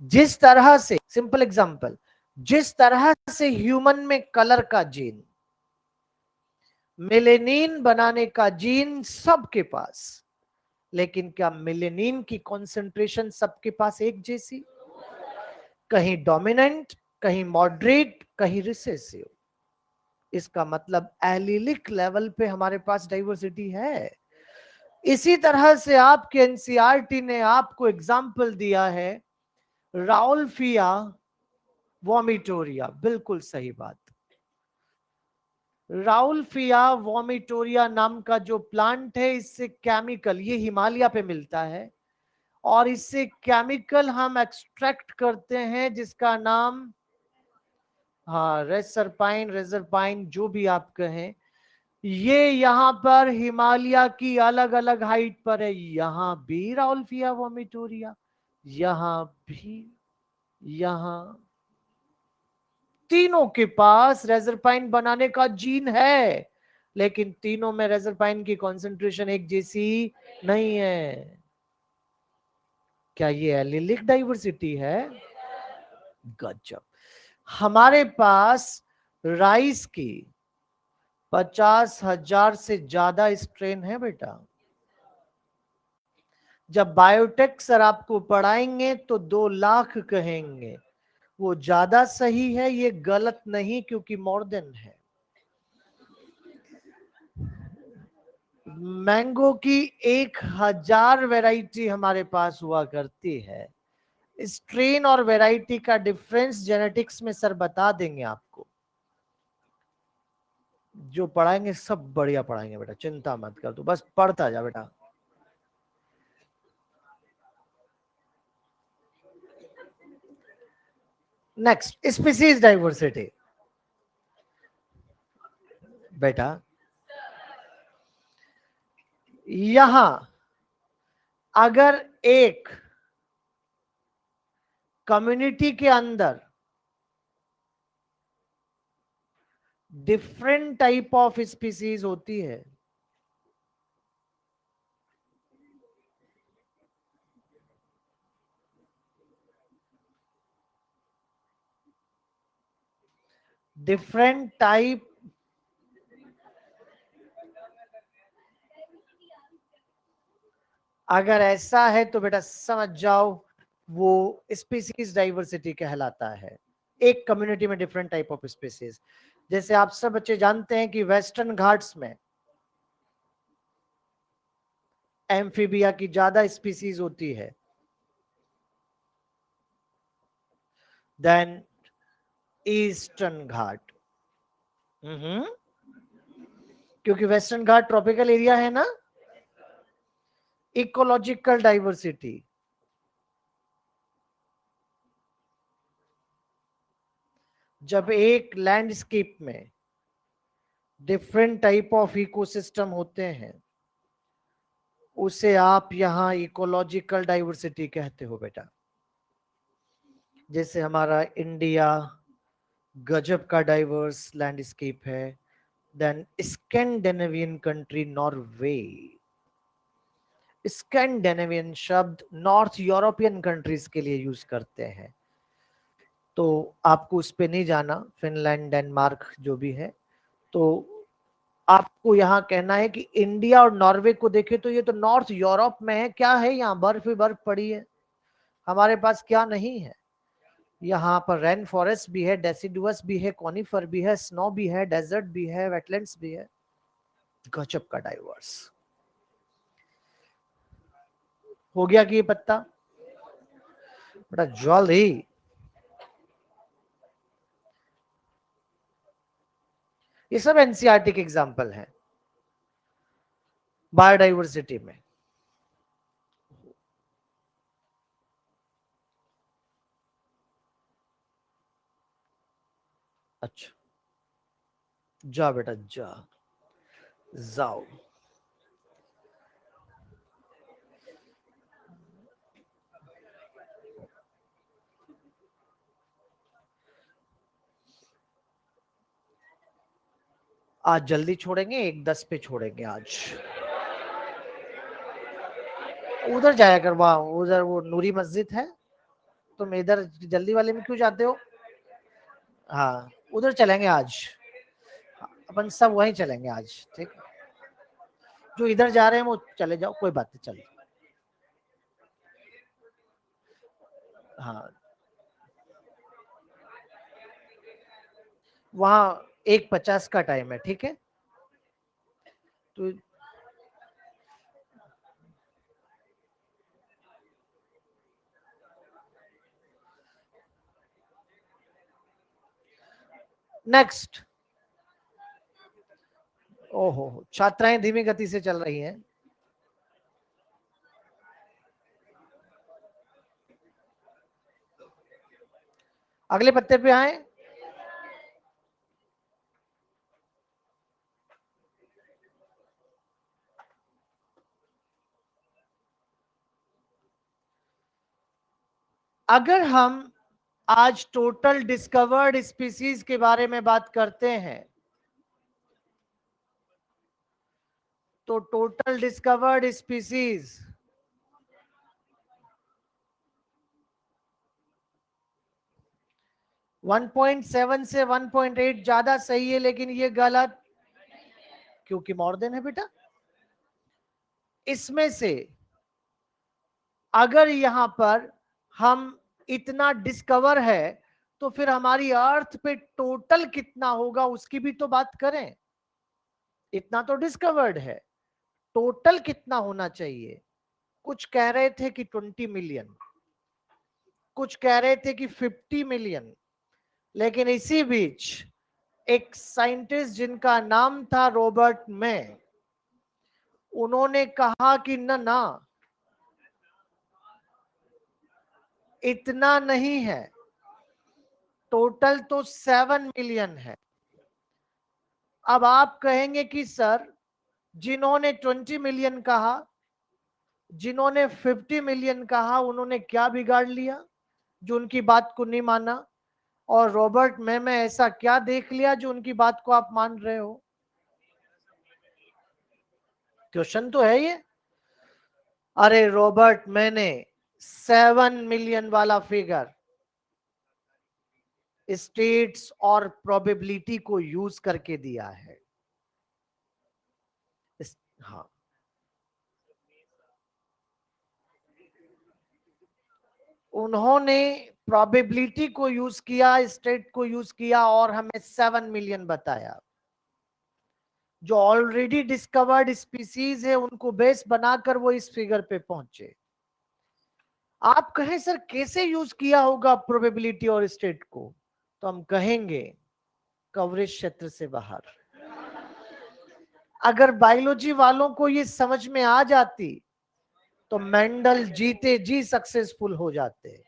जिस तरह से, सिंपल एग्जांपल, जिस तरह से ह्यूमन में कलर का जीन, मेलेनिन बनाने का जीन सबके पास, लेकिन क्या मेलेनिन की कंसंट्रेशन सबके पास एक जैसी? कहीं डोमिनेंट, कहीं मॉडरेट, कहीं रिसेसिव। इसका मतलब एलिलिक लेवल पे हमारे पास डाइवर्सिटी है। इसी तरह से आपके एनसीईआरटी ने आपको एग्जाम्पल दिया है राउल्फिया वोमिटोरिया, बिल्कुल सही बात। राउल्फिया वोमिटोरिया नाम का जो प्लांट है, इससे केमिकल, ये हिमालय पे मिलता है, और इससे केमिकल हम एक्सट्रैक्ट करते हैं जिसका नाम, हाँ, रेसरपाइन, रेजरपाइन, जो भी आप कहें। ये यहाँ पर हिमालय की अलग अलग हाइट पर है, यहाँ भी राउल्फिया वोमिटोरिया, यहाँ भी, यहाँ, तीनों के पास रेजरपाइन बनाने का जीन है, लेकिन तीनों में रेजरपाइन की कंसंट्रेशन एक जैसी नहीं है। क्या ये एलिलिक डाइवर्सिटी है? गजब। हमारे पास राइस की 50,000 से ज्यादा स्ट्रेन है बेटा। जब बायोटेक सर आपको पढ़ाएंगे तो 2 लाख कहेंगे, वो ज्यादा सही है, ये गलत नहीं, क्योंकि मोर देन है। मैंगो की 1,000 वैरायटी हमारे पास हुआ करती है। स्ट्रेन और वैरायटी का डिफरेंस जेनेटिक्स में सर बता देंगे आपको। जो पढ़ाएंगे सब बढ़िया पढ़ाएंगे बेटा, चिंता मत कर, तू बस पढ़ता जा बेटा। Next, species diversity. बेटा यहां अगर एक कम्युनिटी के अंदर डिफरेंट टाइप ऑफ स्पीसीज होती है, डिफरेंट टाइप, अगर ऐसा है तो बेटा समझ जाओ वो स्पीसीज डाइवर्सिटी कहलाता है। एक कम्युनिटी में डिफरेंट टाइप ऑफ स्पीसीज, जैसे आप सब बच्चे जानते हैं कि वेस्टर्न घाट्स में एम्फीबिया की ज्यादा स्पीसीज होती है देन ईस्टर्न घाट। क्योंकि वेस्टर्न घाट ट्रॉपिकल एरिया है ना। इकोलॉजिकल डाइवर्सिटी, जब एक लैंडस्केप में डिफरेंट टाइप ऑफ इकोसिस्टम होते हैं, उसे आप यहां इकोलॉजिकल डाइवर्सिटी कहते हो बेटा। जैसे हमारा इंडिया गजब का डाइवर्स लैंडस्केप है, then Scandinavian country Norway. Scandinavian शब्द नॉर्थ यूरोपियन कंट्रीज के लिए यूज करते हैं, तो आपको उस पे नहीं जाना, फिनलैंड डेनमार्क जो भी है। तो आपको यहाँ कहना है कि इंडिया और नॉर्वे को देखे तो ये तो नॉर्थ यूरोप में है, क्या है यहाँ, बर्फ ही बर्फ पड़ी है। हमारे पास क्या नहीं है, यहाँ पर रेन फॉरेस्ट भी है, डेसिडुअस भी है, कॉनिफर भी है, स्नो भी है, डेजर्ट भी है, वेटलैंड्स भी है। गजब का डाइवर्स। हो गया कि ये पत्ता बड़ा जल्द ही। ये सब एनसीईआरटी के एग्जाम्पल हैं बायोडाइवर्सिटी में। अच्छा, जा बेटा जा, जाओ। आज जल्दी छोड़ेंगे, 1:10 पे छोड़ेंगे आज। उधर जाया कर, वहां उधर वो नूरी मस्जिद है, तुम इधर जल्दी वाले में क्यों जाते हो। हाँ, उधर चलेंगे आज, अपन सब वहीं चलेंगे आज, ठीक। जो इधर जा रहे हैं वो चले जाओ, कोई बात नहीं, चलो। हाँ, वहाँ 1:50 का टाइम है, ठीक है। तो नेक्स्ट, ओहो, छात्राएं धीमी गति से चल रही हैं। अगले पत्ते पे आए। अगर हम आज टोटल डिस्कवर्ड स्पीसीज के बारे में बात करते हैं, तो टोटल डिस्कवर्ड स्पीसीज 1.7 से 1.8 ज्यादा सही है, लेकिन ये गलत, क्योंकि मोर देन है बेटा। इसमें से अगर यहां पर हम इतना डिस्कवर है, तो फिर हमारी अर्थ पे टोटल कितना होगा उसकी भी तो बात करें। इतना तो डिस्कवर्ड है, टोटल कितना होना चाहिए। कुछ कह रहे थे कि 20 मिलियन, कुछ कह रहे थे कि 50 मिलियन, लेकिन इसी बीच एक साइंटिस्ट जिनका नाम था रॉबर्ट मे, उन्होंने कहा कि ना ना, इतना नहीं है, टोटल तो 7 मिलियन है। अब आप कहेंगे कि सर, जिन्होंने 20 मिलियन कहा, जिन्होंने 50 मिलियन कहा, उन्होंने क्या बिगाड़ लिया जो उनकी बात को नहीं माना? और रॉबर्ट में ऐसा क्या देख लिया जो उनकी बात को आप मान रहे हो? क्वेश्चन तो है ये। अरे रॉबर्ट मैंने 7 मिलियन वाला फिगर स्टेट्स और प्रोबेबिलिटी को यूज करके दिया है। हाँ, उन्होंने प्रोबेबिलिटी को यूज किया, स्टेट को यूज किया और हमें 7 मिलियन बताया। जो ऑलरेडी डिस्कवर्ड स्पीसीज है उनको बेस बनाकर वो इस फिगर पे पहुंचे। आप कहें सर कैसे यूज किया होगा प्रोबेबिलिटी और स्टेट को, तो हम कहेंगे कवरेज क्षेत्र से बाहर। अगर बायोलॉजी वालों को ये समझ में आ जाती तो मेंडल जीते जी सक्सेसफुल हो जाते।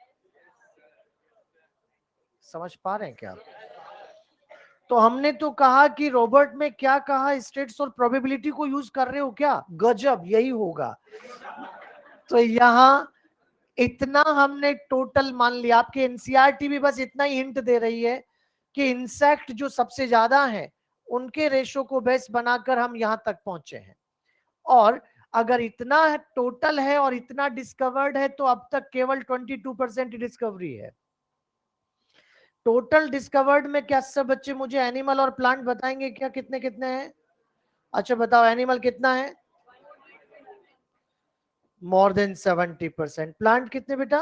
समझ पा रहे हैं क्या आप? तो हमने तो कहा कि रॉबर्ट में क्या कहा, स्टेट्स और प्रोबेबिलिटी को यूज कर रहे हो क्या? गजब, यही होगा। तो यहां इतना हमने टोटल मान लिया। आपके एनसीईआरटी भी बस इतना ही हिंट दे रही है कि इंसेक्ट जो सबसे ज्यादा है उनके रेशो को बेस बनाकर हम यहां तक पहुंचे हैं। और अगर इतना टोटल है और इतना डिस्कवर्ड है तो अब तक केवल 22% डिस्कवरी है। टोटल डिस्कवर्ड में क्या सब बच्चे मुझे एनिमल और प्लांट बताएंगे क्या, कितने कितने हैं? अच्छा बताओ, एनिमल कितना है? More than 70%। प्लांट कितने बेटा?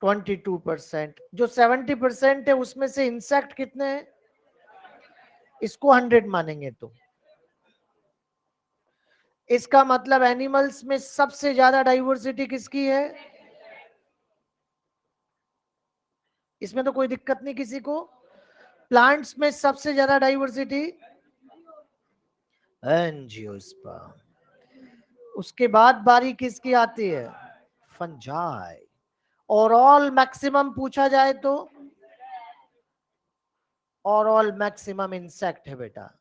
22%। जो 70% है उसमें से इंसेक्ट कितने हैं? इसको 100 मानेंगे तो इसका मतलब एनिमल्स में सबसे ज्यादा डाइवर्सिटी किसकी है? इसमें तो कोई दिक्कत नहीं किसी को। प्लांट्स में सबसे ज्यादा डाइवर्सिटी एंजियोस्पर्म। उसके बाद बारी किसकी आती है? फंजाई। ओवरऑल मैक्सिमम पूछा जाए तो ओवरऑल मैक्सिमम इंसेक्ट है बेटा।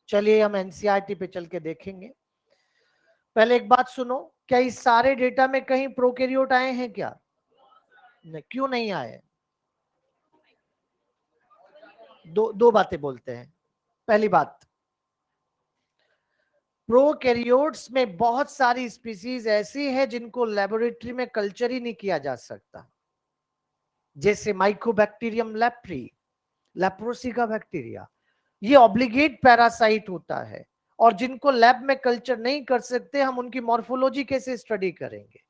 चलिए हम एनसीईआरटी पे चल के देखेंगे। पहले एक बात सुनो, क्या इस सारे डेटा में कहीं प्रोकैरियोट आए हैं क्या? नहीं, क्यों नहीं आए? दो दो बातें बोलते हैं। पहली बात, प्रोकैरियोट्स में बहुत सारी स्पीसीज ऐसी है जिनको लेबोरेटरी में कल्चर ही नहीं किया जा सकता, जैसे माइकोबैक्टीरियम लेप्री, लेप्रोसी का बैक्टीरिया। ये ऑब्लिगेट पैरासाइट होता है और जिनको लैब में कल्चर नहीं कर सकते, हम उनकी मॉर्फोलॉजी कैसे स्टडी करेंगे?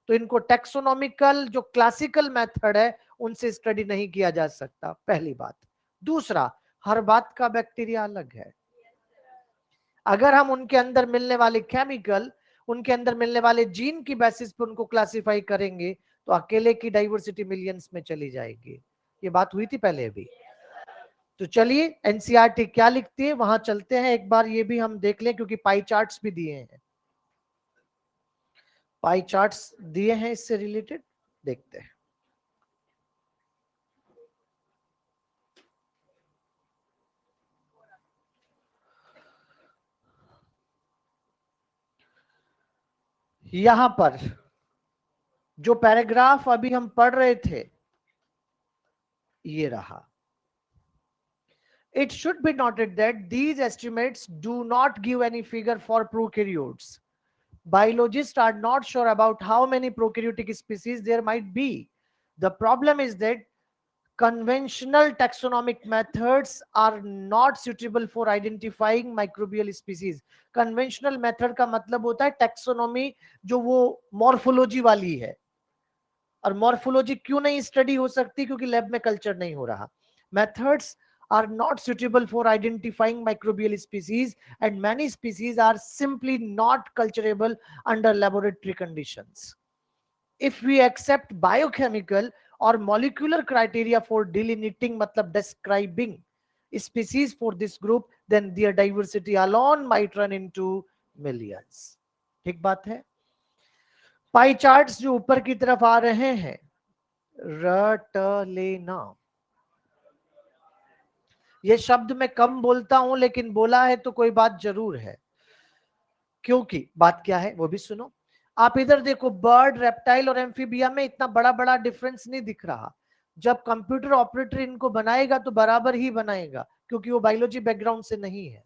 तो इनको टेक्सोनॉमिकल जो क्लासिकल मेथड है उनसे स्टडी नहीं किया जा सकता, पहली बात। दूसरा, हर बात का बैक्टीरिया अलग है। अगर हम उनके अंदर मिलने वाले केमिकल, उनके अंदर मिलने वाले जीन की बेसिस पर उनको क्लासिफाई करेंगे तो अकेले की डाइवर्सिटी मिलियंस में चली जाएगी। ये बात हुई थी पहले भी। तो चलिए एनसीईआरटी क्या लिखती है वहां चलते हैं, एक बार ये भी हम देख लें क्योंकि पाई चार्ट्स भी दिए हैं। पाई चार्ट्स दिए हैं इससे रिलेटेड, देखते हैं। यहां पर जो पैराग्राफ अभी हम पढ़ रहे थे ये रहा। It should be noted that these estimates do not give any figure for prokaryotes. Biologists are not sure about how many prokaryotic species there might be. The problem is that conventional taxonomic methods are not suitable for identifying microbial species. Conventional method का मतलब होता है taxonomy, जो वो morphology वाली है। और morphology क्यों नहीं स्टडी हो सकती? क्योंकि लैब में कल्चर नहीं हो रहा। Methods are not suitable for identifying microbial species and many species are simply not culturable under laboratory conditions. If we accept biochemical और मॉलिक्यूलर क्राइटेरिया फॉर डिलिनेटिंग मतलब describing species for this group, then their diversity alone might run into millions. ठीक बात है। Pie charts जो ऊपर की तरफ आ रहे हैं, रट लेना। ये शब्द मैं कम बोलता हूं, लेकिन बोला है तो कोई बात जरूर है, क्योंकि बात क्या है वो भी सुनो। आप इधर देखो, बर्ड, रेप्टाइल और एम्फीबिया में इतना बड़ा बड़ा डिफरेंस नहीं दिख रहा। जब कंप्यूटर ऑपरेटर इनको बनाएगा तो बराबर ही बनाएगा, क्योंकि वो बायोलॉजी बैकग्राउंड से नहीं है।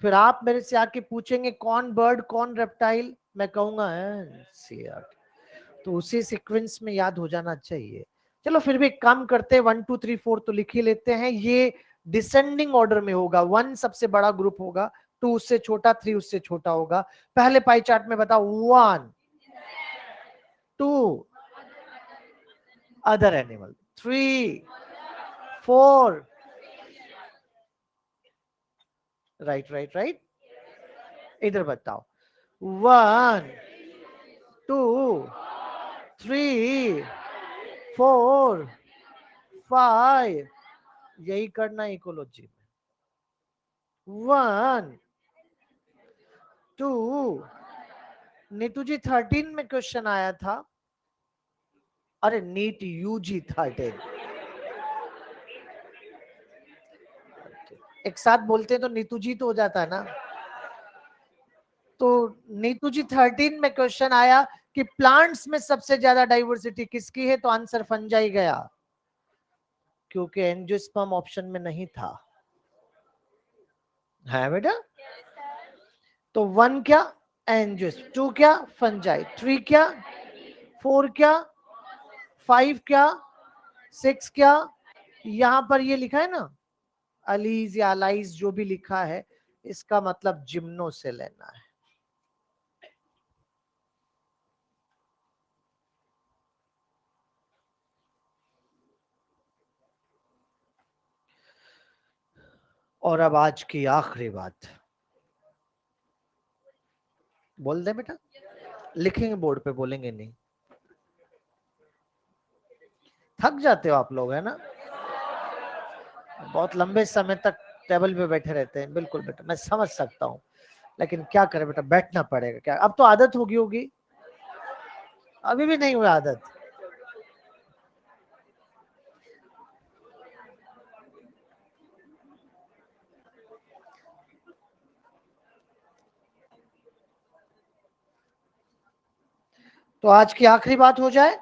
फिर आप मेरे से आके पूछेंगे कौन बर्ड कौन रेप्टाइल, मैं कहूंगा तो उसी सीक्वेंस में याद हो जाना चाहिए। चलो फिर भी एक काम करते हैं, 1 2 3 4 तो लिख ही लेते हैं। ये डिसेंडिंग ऑर्डर में होगा। 1 सबसे बड़ा ग्रुप होगा, 2 उससे छोटा, 3 उससे छोटा होगा। पहले पाई चार्ट में बताओ, 1 2 other animal, 3 4 right right right. इधर बताओ, 1 2 3 4 5, यही करना इकोलॉजी में। 1 2, नीतू जी 13 में क्वेश्चन आया था। अरे नीट यूजी 13, एक साथ बोलते तो नीतू जी तो हो जाता है ना। तो नीतू जी 13 में क्वेश्चन आया कि प्लांट्स में सबसे ज्यादा डाइवर्सिटी किसकी है, तो आंसर फंजाई गया, क्योंकि एंजियोस्पर्म ऑप्शन में नहीं था। है बेटा। तो 1 क्या, एंजियोस, 2 क्या, फंजाई, 3 क्या, 4 क्या, 5 क्या, 6 क्या, यहां पर ये लिखा है ना, अलीज या अलाइज जो भी लिखा है, इसका मतलब जिम्नो से लेना है। और अब आज की आखिरी बात बोल दे बेटा, लिखेंगे बोर्ड पे, बोलेंगे नहीं। थक जाते हो आप लोग, है ना, बहुत लंबे समय तक टेबल पे बैठे रहते हैं। बिल्कुल बेटा, मैं समझ सकता हूँ, लेकिन क्या करें बेटा, बैठना पड़ेगा। क्या अब तो आदत होगी होगी, अभी भी नहीं हुआ आदत। तो आज की आखिरी बात हो जाए।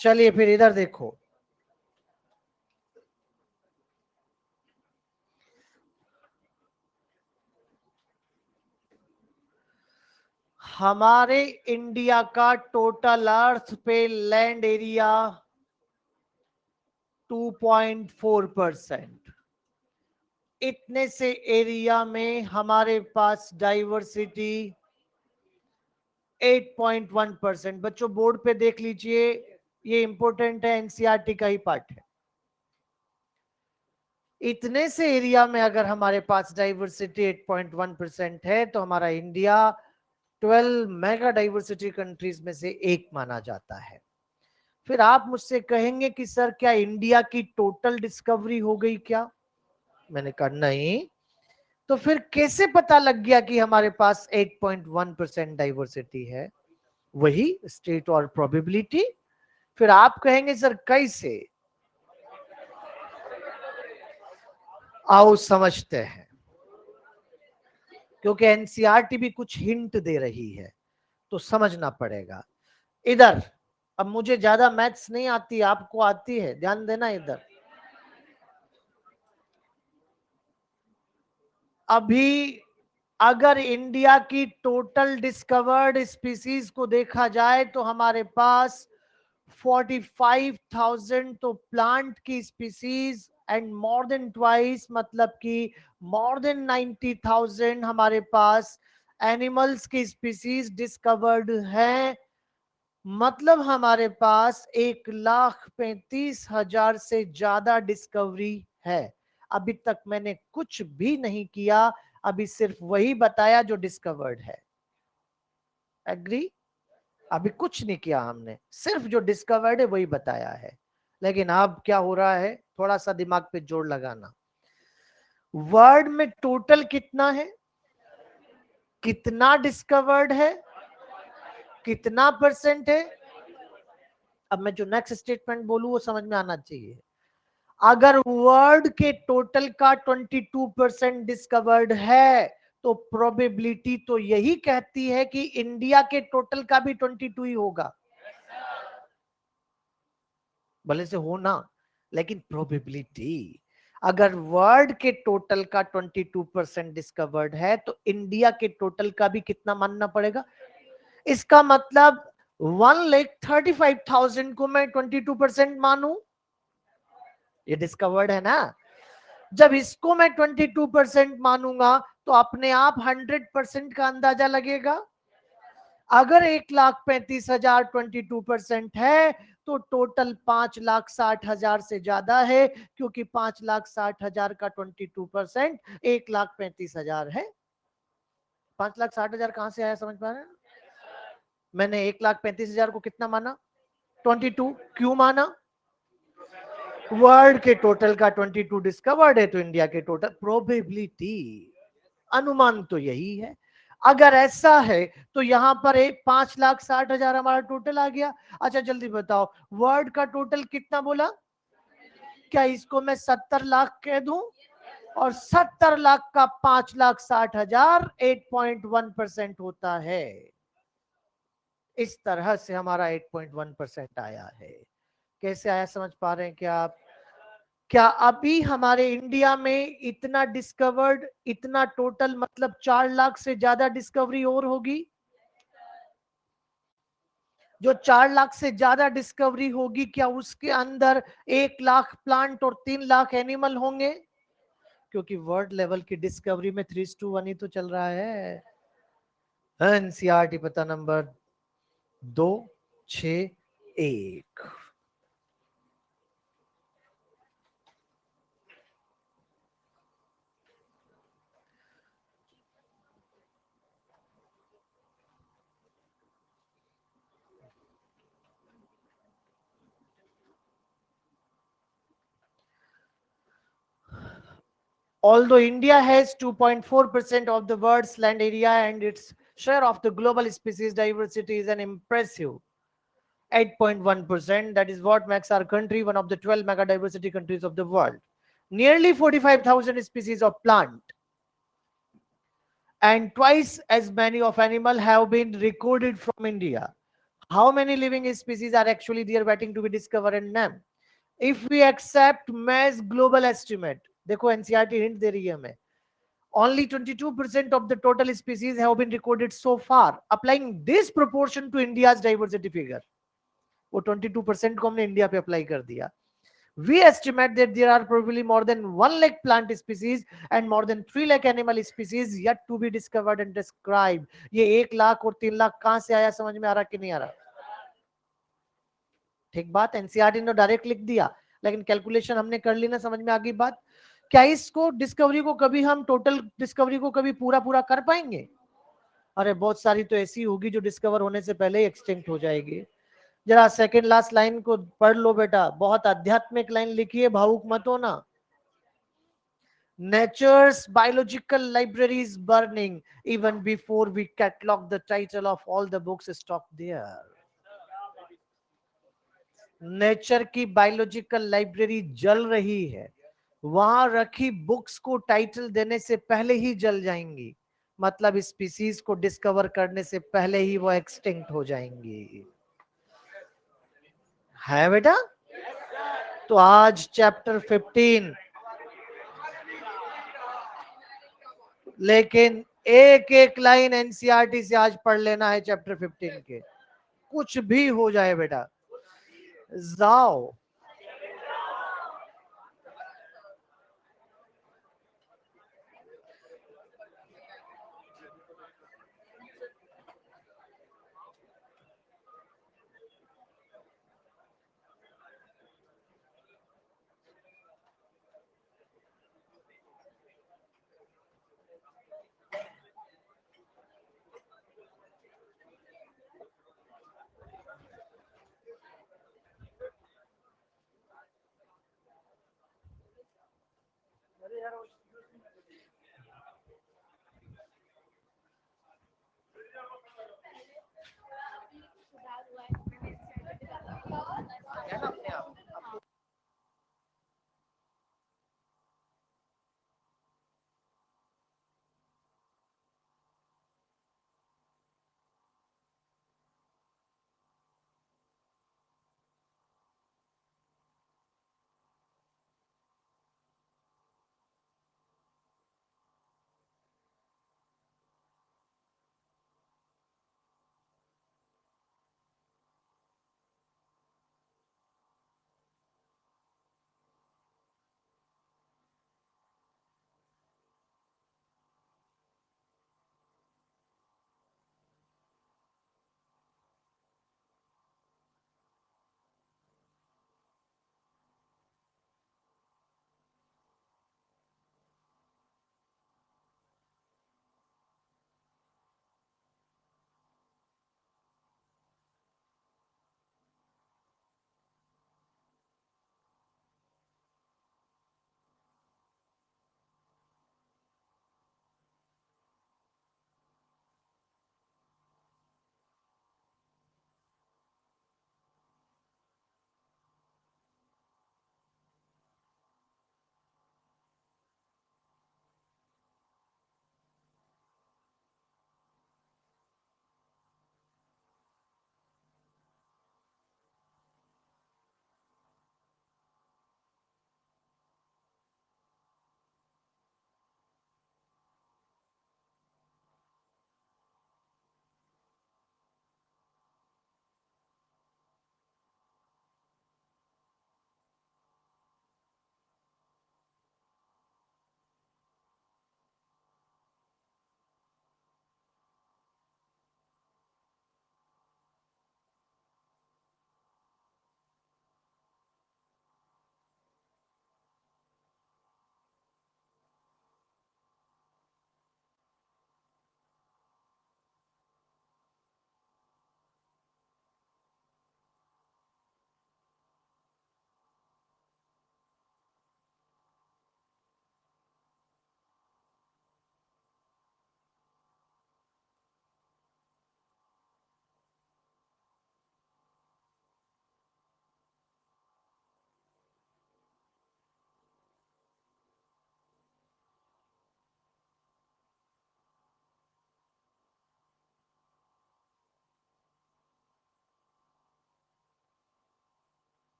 चलिए फिर इधर देखो, हमारे इंडिया का टोटल अर्थ पे लैंड एरिया 2.4%। इतने से एरिया में हमारे पास डाइवर्सिटी 8.1%। बच्चों बोर्ड पे देख लीजिए, ये इंपॉर्टेंट है, एनसीईआरटी का ही पार्ट है। इतने से एरिया में अगर हमारे पास डाइवर्सिटी 8.1% है, तो हमारा इंडिया 12 मेगा डाइवर्सिटी कंट्रीज में से एक माना जाता है। फिर आप मुझसे कहेंगे कि सर क्या इंडिया की टोटल डिस्कवरी हो गई क्या? मैंने कहा नहीं। तो फिर कैसे पता लग गया कि हमारे पास 8.1% डाइवर्सिटी है? वही स्टेट और प्रोबेबिलिटी। फिर आप कहेंगे सर कैसे? आओ समझते हैं, क्योंकि एनसीईआरटी भी कुछ हिंट दे रही है, तो समझना पड़ेगा। इधर, अब मुझे ज्यादा मैथ्स नहीं आती, आपको आती है, ध्यान देना इधर। अभी अगर इंडिया की टोटल डिस्कवर्ड स्पीसीज को देखा जाए, तो हमारे पास 45,000 तो प्लांट की species and more than twice, मतलब कि मोर देन 90,000 हमारे पास एनिमल्स की स्पीसीज डिस्कवर्ड हैं। मतलब हमारे पास 1,35,000 से ज्यादा डिस्कवरी है। अभी तक मैंने कुछ भी नहीं किया, अभी सिर्फ वही बताया जो डिस्कवर्ड है। एग्री? अभी कुछ नहीं किया हमने, सिर्फ जो डिस्कवर्ड है वही बताया है। लेकिन अब क्या हो रहा है, थोड़ा सा दिमाग पे जोर लगाना। वर्ल्ड में टोटल कितना है, कितना डिस्कवर्ड है, कितना परसेंट है। अब मैं जो नेक्स्ट स्टेटमेंट बोलूं वो समझ में आना चाहिए। अगर वर्ल्ड के टोटल का 22% डिस्कवर्ड है, तो प्रोबेबिलिटी तो यही कहती है कि इंडिया के टोटल का भी 22 ही होगा। भले से हो ना, लेकिन प्रोबेबिलिटी, अगर वर्ल्ड के टोटल का 22% डिस्कवर्ड है, तो इंडिया के टोटल का भी कितना मानना पड़ेगा। इसका मतलब 1,35,000 को मैं 22% मानूं, ये डिस्कवर्ड है ना। जब इसको मैं 22% मानूंगा, तो अपने आप 100% का अंदाजा लगेगा। अगर 1,35,000 22% है, तो टोटल 5,60,000 से ज्यादा है, क्योंकि 5,60,000 का 22% 1,35,000 है। 5,60,000 कहां से आया, समझ पा रहे हैं। मैंने 1,35,000 को कितना माना, 22। क्यों माना, वर्ल्ड के टोटल का 22 डिस्कवर्ड है, तो इंडिया के टोटल, प्रोबेबिलिटी, अनुमान तो यही है। अगर ऐसा है, तो यहां पर एक 5,60,000 हमारा टोटल आ गया। अच्छा जल्दी बताओ, वर्ल्ड का टोटल कितना बोला, क्या इसको मैं 70 लाख कह दूं, और 70 लाख का 5,60,000 8.1% होता है। इस तरह से हमारा 8.1% आया है। कैसे आया, समझ पा रहे हैं क्या आप। क्या अभी हमारे इंडिया में इतना डिस्कवर्ड, इतना टोटल, मतलब 4 लाख से ज्यादा डिस्कवरी और होगी। जो 4 लाख से ज्यादा डिस्कवरी होगी, क्या उसके अंदर 1 लाख प्लांट और 3 लाख एनिमल होंगे, क्योंकि वर्ल्ड लेवल की डिस्कवरी में 3:1 ही तो चल रहा है। एनसीईआरटी पता number 261। Although India has 2.4% of the world's land area, and its share of the global species diversity is an impressive 8.1%. That is what makes our country one of the 12 mega diversity countries of the world. Nearly 45,000 species of plant and twice as many of animal have been recorded from India. How many living species are actually there waiting to be discovered and named? If we accept mass global estimate, देखो NCERT hint दे रही है हमें, only 22% of the total species have been recorded so far. Applying this proportion to India's diversity figure, वो 22% को हमने India पे apply कर दिया. We estimate that there are probably more than 1 lakh plant species and more than 3 lakh animal species yet to be discovered and described. ये 1 लाख और 3 लाख कहां से आया, समझ में आ रहा कि नहीं आ रहा। ठीक बात, एनसीईआरटी ने डायरेक्ट लिख दिया, लेकिन कैलकुलेशन हमने कर ली ना, समझ में आ गई बात। क्या इसको डिस्कवरी को कभी हम टोटल डिस्कवरी को कभी पूरा पूरा कर पाएंगे। अरे बहुत सारी तो ऐसी होगी जो डिस्कवर होने से पहले ही एक्सटिंक्ट हो जाएगी। जरा सेकंड लास्ट लाइन को पढ़ लो बेटा, बहुत आध्यात्मिक लाइन लिखी है, भावुक मत हो ना। Nature's biological library is burning even before we catalog the title of all the books stocked there. Nature की बायोलॉजिकल लाइब्रेरी जल रही है, वहां रखी बुक्स को टाइटल देने से पहले ही जल जाएंगी, मतलब स्पीसीज को डिस्कवर करने से पहले ही वो एक्सटिंक्ट हो जाएंगी। है बेटा। तो आज चैप्टर 15, लेकिन एक एक लाइन एनसीईआरटी से आज पढ़ लेना है चैप्टर 15 के, कुछ भी हो जाए बेटा। जाओ। अरे यार